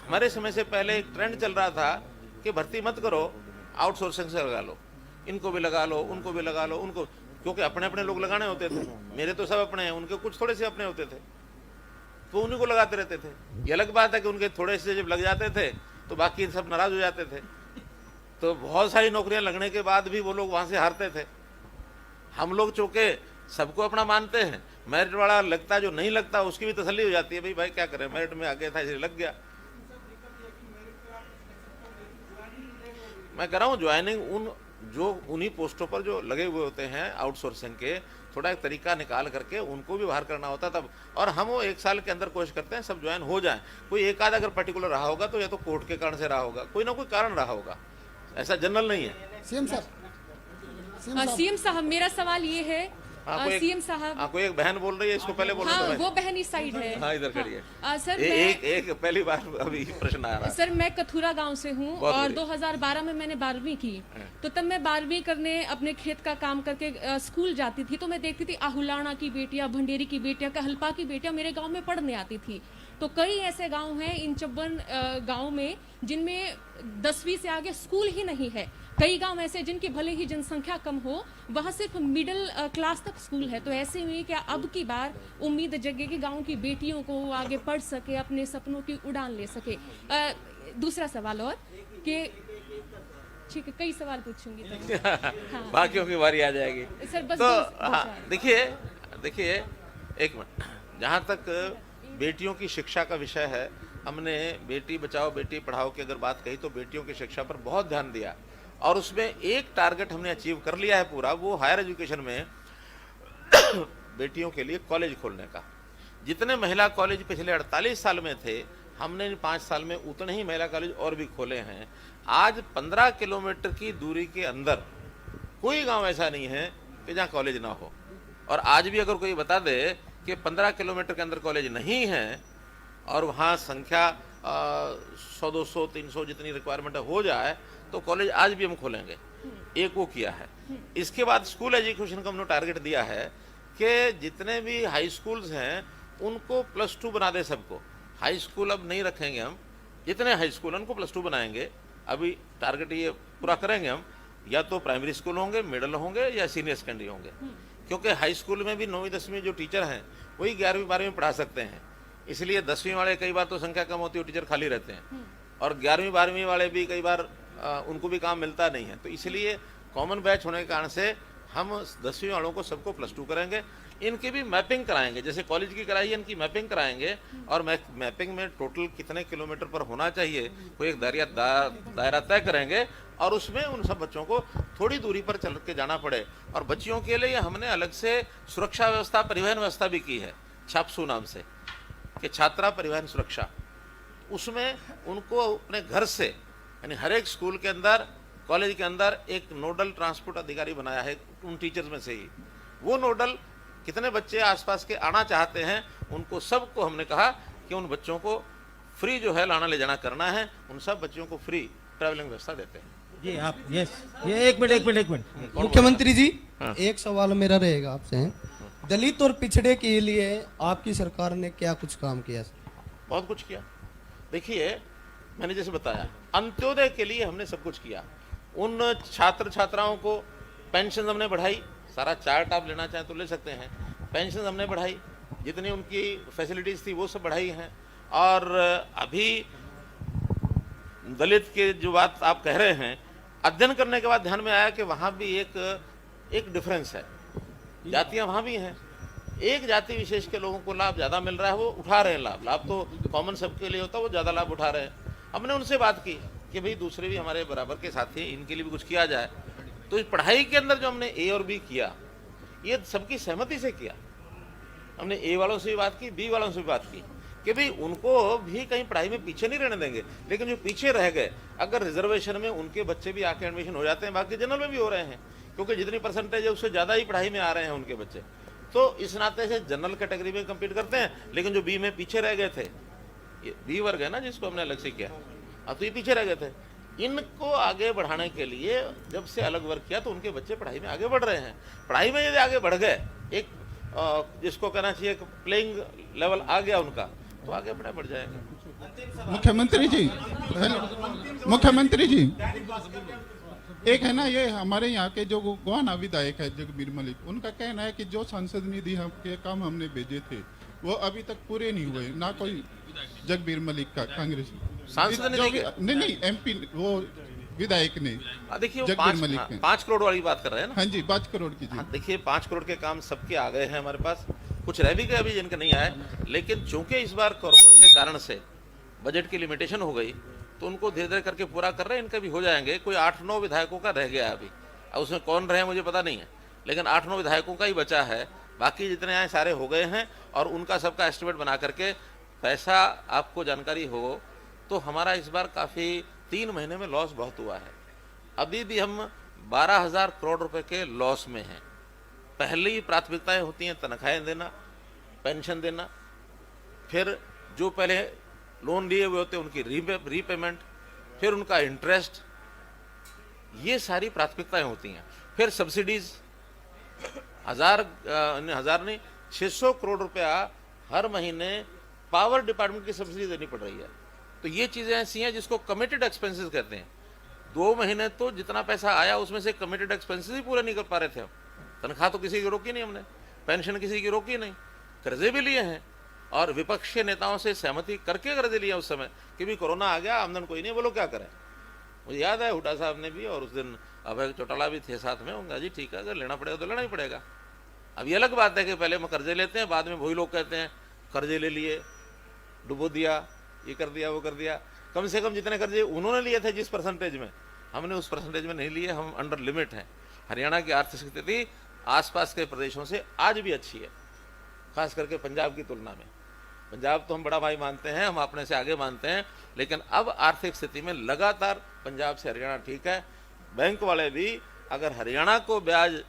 हमारे समय से पहले एक ट्रेंड चल रहा था कि भर्ती मत करो, आउटसोर्सिंग से लगा लो, इनको भी लगा लो, उनको भी लगा लो, उनको, क्योंकि अपने अपने लोग लगाने होते थे। मेरे तो सब अपने हैं, उनके कुछ थोड़े से अपने होते थे, तो उन्हीं को लगाते रहते थे। ये अलग बात है कि उनके थोड़े से जब लग जाते थे तो बाकी सब नाराज हो जाते थे, तो बहुत सारी नौकरियां लगने के बाद भी वो लोग वहां से हारते थे। हम लोग चूंकि सबको अपना मानते हैं, मेरिट वाला लगता, जो नहीं लगता उसकी भी तसल्ली हो जाती है, भाई भाई क्या करें, मेरिट में आगे था इसलिए लग गया। मैं कह रहा हूँ ज्वाइनिंग उन्हीं पोस्टों पर जो लगे हुए होते हैं आउटसोर्सिंग के, थोड़ा एक तरीका निकाल करके उनको भी बाहर करना होता तब, और हम वो 1 साल के अंदर कोशिश करते हैं सब ज्वाइन हो जाएं। कोई एक आध अगर पर्टिकुलर रहा होगा तो या तो कोर्ट के कारण से रहा होगा, कोई ना कोई कारण रहा होगा, ऐसा जनरल नहीं है। सीएम साहब, मेरा सवाल ये है, सीएम साहब, कोई एक बहन बोल रही है, इसको पहले बोलना। हाँ, वो बहन इस साइड है। हाँ, इधर खड़ी है। सर, एक पहली बार अभी प्रश्न आ रहा है। सर, मैं कथुरा गांव से हूँ और 2012 में मैंने 12वीं की, तो तब मैं 12वीं करने अपने खेत का काम करके स्कूल जाती थी, तो मैं देखती थी आहुलाना की बेटियां, भंडेरी की बेटियां, कहलपा की बेटियां मेरे गाँव में पढ़ने आती थी। तो कई ऐसे गाँव हैं इन 54 गाँव में जिनमें 10वीं से आगे स्कूल ही नहीं है। कई गांव ऐसे जिनकी भले ही जनसंख्या कम हो, वहां सिर्फ मिडिल क्लास तक स्कूल है। तो ऐसे में क्या अब की बार उम्मीद जगे कि गांव की बेटियों को आगे पढ़ सके, अपने सपनों की उड़ान ले सके? दूसरा सवाल और कि ठीक है, कई सवाल पूछूंगी तो हाँ। बाकियों की बारी आ जाएगी सर, बस तो हाँ, देखिए एक मिनट, जहाँ तक बेटियों की शिक्षा का विषय है, हमने बेटी बचाओ बेटी पढ़ाओ की अगर बात कही तो बेटियों की शिक्षा पर बहुत ध्यान दिया, और उसमें एक टारगेट हमने अचीव कर लिया है पूरा, वो हायर एजुकेशन में बेटियों के लिए कॉलेज खोलने का। जितने महिला कॉलेज पिछले 48 साल में थे, हमने इन 5 साल में उतने ही महिला कॉलेज और भी खोले हैं। आज 15 किलोमीटर की दूरी के अंदर कोई गांव ऐसा नहीं है कि जहां कॉलेज ना हो, और आज भी अगर कोई बता दे कि 15 किलोमीटर के अंदर कॉलेज नहीं है और वहाँ संख्या 100, 200, 300 जितनी रिक्वायरमेंट हो जाए तो कॉलेज आज भी हम खोलेंगे। एक वो किया है। इसके बाद स्कूल एजुकेशन का हमने टारगेट दिया है कि जितने भी हाई स्कूल्स हैं उनको +2 बना दे सबको। हाई स्कूल अब नहीं रखेंगे हम, जितने हाई स्कूल हैं उनको +2 बनाएंगे। अभी टारगेट ये पूरा करेंगे हम, या तो प्राइमरी स्कूल होंगे, मिडिल होंगे या सीनियर सेकेंडरी होंगे, क्योंकि हाई स्कूल में भी 9वीं 10वीं जो टीचर हैं वही 11वीं 12वीं पढ़ा सकते हैं। इसलिए 10वीं वाले कई बार तो संख्या कम होती है, टीचर खाली रहते हैं, और 11वीं 12वीं वाले भी कई बार उनको भी काम मिलता नहीं है। तो इसलिए कॉमन बैच होने के कारण से हम 10वीं वालों को सबको +2 करेंगे। इनकी भी मैपिंग कराएंगे, जैसे कॉलेज की कराई है, इनकी मैपिंग कराएंगे, और मैपिंग में टोटल कितने किलोमीटर पर होना चाहिए कोई एक दायरा तय करेंगे, और उसमें उन सब बच्चों को थोड़ी दूरी पर चल के जाना पड़े। और बच्चियों के लिए हमने अलग से सुरक्षा व्यवस्था, परिवहन व्यवस्था भी की है, छापसू नाम से, कि छात्रा परिवहन सुरक्षा। उसमें उनको अपने घर से, यानी हर एक स्कूल के अंदर, कॉलेज के अंदर एक नोडल ट्रांसपोर्ट अधिकारी बनाया है उन टीचर्स में से ही। वो नोडल कितने बच्चे आसपास के आना चाहते हैं, उनको सबको हमने कहा कि उन बच्चों को फ्री जो है लाना ले जाना करना है, उन सब बच्चों को फ्री ट्रैवलिंग व्यवस्था देते हैं। जी आप ये एक मिनट मुख्यमंत्री जी, एक सवाल मेरा रहेगा आपसे। दलित और पिछड़े के लिए आपकी सरकार ने क्या कुछ काम किया? बहुत कुछ किया। देखिए, मैंने जैसे बताया, अंत्योदय के लिए हमने सब कुछ किया। उन छात्र छात्राओं को पेंशन हमने बढ़ाई, सारा चार्ट आप लेना चाहें तो ले सकते हैं। पेंशन हमने बढ़ाई, जितनी उनकी फैसिलिटीज़ थी वो सब बढ़ाई हैं। और अभी दलित के जो बात आप कह रहे हैं, अध्ययन करने के बाद ध्यान में आया कि वहाँ भी एक डिफरेंस है, जातियाँ वहाँ भी हैं। एक जाति विशेष के लोगों को लाभ ज़्यादा मिल रहा है, वो उठा रहे हैं लाभ तो कॉमन सबके लिए होता है, वो ज़्यादा लाभ उठा रहे हैं। हमने उनसे बात की कि भाई दूसरे भी हमारे बराबर के साथी हैं, इनके लिए भी कुछ किया जाए। तो इस पढ़ाई के अंदर जो हमने ए और बी किया, ये सबकी सहमति से किया। हमने ए वालों से भी बात की, बी वालों से भी बात की कि भाई उनको भी कहीं पढ़ाई में पीछे नहीं रहने देंगे। लेकिन जो पीछे रह गए, अगर रिजर्वेशन में उनके बच्चे भी आके एडमिशन हो जाते हैं, बाकी जनरल में भी हो रहे हैं, क्योंकि जितनी परसेंटेज है उससे ज़्यादा ही पढ़ाई में आ रहे हैं उनके बच्चे, तो इस नाते से जनरल कैटेगरी में कम्पीट करते हैं। लेकिन जो बी में पीछे रह गए थे, ये बी वर्ग है ना जिसको हमने अलग से किया, अब तो ये पीछे रह गए थे, इनको आगे बढ़ाने के लिए जब से अलग वर्ग किया तो उनके बच्चे पढ़ाई में आगे बढ़ रहे हैं। पढ़ाई में यदि आगे बढ़ गए जिसको कहना चाहिए प्लेइंग लेवल आ गया उनका, तो आगे अपने बढ़ जाएंगे। मुख्यमंत्री जी एक है ना, ये हमारे यहाँ के जो गोवाना विधायक है जगबीर मलिक, उनका कहना है कि जो सांसद निधि के काम हमने भेजे थे वो अभी तक पूरे नहीं हुए, ना कोई जगबीर मलिक का कांग्रेस सांसद निधि नहीं एमपी वो विधायक ने, देखिए जगबीर मलिक ने 5 करोड़ वाली बात कर रहे हैं ना। हाँ जी 5 करोड़ की जी। देखिए 5 करोड़ के काम सबके आ गए हैं हमारे पास, कुछ रह भी गए अभी जिनके नहीं आए, लेकिन चूंकि इस बार कोरोना के कारण से बजट की लिमिटेशन हो गई तो उनको धीरे धीरे करके पूरा कर रहे हैं। इनके भी हो जाएंगे। कोई 8-9 विधायकों का रह गया है अभी, अब उसमें कौन रहे मुझे पता नहीं है, लेकिन 8-9 विधायकों का ही बचा है। बाकी जितने आए सारे हो गए हैं और उनका सबका एस्टिमेट बना करके पैसा आपको जानकारी हो तो हमारा इस बार काफ़ी 3 महीने में लॉस बहुत हुआ है। अभी भी हम 12,000 करोड़ रुपए के लॉस में हैं। पहली प्राथमिकताएं होती हैं तनख्वाहें देना, पेंशन देना, फिर जो पहले लोन लिए हुए होते हैं उनकी रीपेमेंट, फिर उनका इंटरेस्ट, ये सारी प्राथमिकताएं होती हैं। फिर सब्सिडीज, हजार नहीं 600 करोड़ रुपया हर महीने पावर डिपार्टमेंट की सब्सिडी देनी पड़ रही है। तो ये चीज़ें ऐसी हैं जिसको कमिटेड एक्सपेंसेस कहते हैं। 2 महीने तो जितना पैसा आया उसमें से कमिटेड एक्सपेंसेस ही पूरे नहीं कर पा रहे थे हम। तनख्वाह तो किसी की रोकी नहीं हमने, पेंशन किसी की रोकी नहीं, कर्जे भी लिए हैं और विपक्ष के नेताओं से सहमति करके कर्जे लिए उस समय कि भी कोरोना आ गया, आमदन कोई नहीं, बोलो क्या करें। मुझे याद है हुड्डा साहब ने भी और उस दिन अभय चौटाला भी थे साथ में, उनका जी ठीक है अगर लेना पड़ेगा तो लेना ही पड़ेगा। अब ये अलग बात है कि पहले हम कर्जे लेते हैं, बाद में वही लोग कहते हैं कर्जे ले लिए, डुबो दिया, ये कर दिया, वो कर दिया। कम से कम जितने कर्जे उन्होंने लिए थे जिस परसेंटेज में, हमने उस परसेंटेज में नहीं लिए, हम अंडर लिमिट हैं। हरियाणा की आर्थिक स्थिति आसपास के प्रदेशों से आज भी अच्छी है, खास करके पंजाब की तुलना में। पंजाब तो हम बड़ा भाई मानते हैं, हम अपने से आगे मानते हैं, लेकिन अब आर्थिक स्थिति में लगातार पंजाब से हरियाणा ठीक है। बैंक वाले भी अगर हरियाणा को ब्याज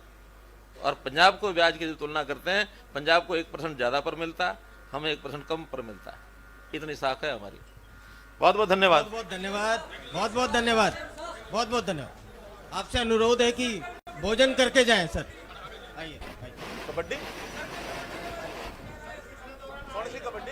और पंजाब को ब्याज की तुलना करते हैं, पंजाब को 1% ज़्यादा पर मिलता है, हमें 1% कम पर मिलता है। इतनी साख है हमारी। बहुत बहुत धन्यवाद। बहुत धन्यवाद, बहुत बहुत धन्यवाद, बहुत बहुत धन्यवाद। आपसे अनुरोध है कि भोजन करके जाएं सर। आइए। कबड्डी, कौन सी कबड्डी?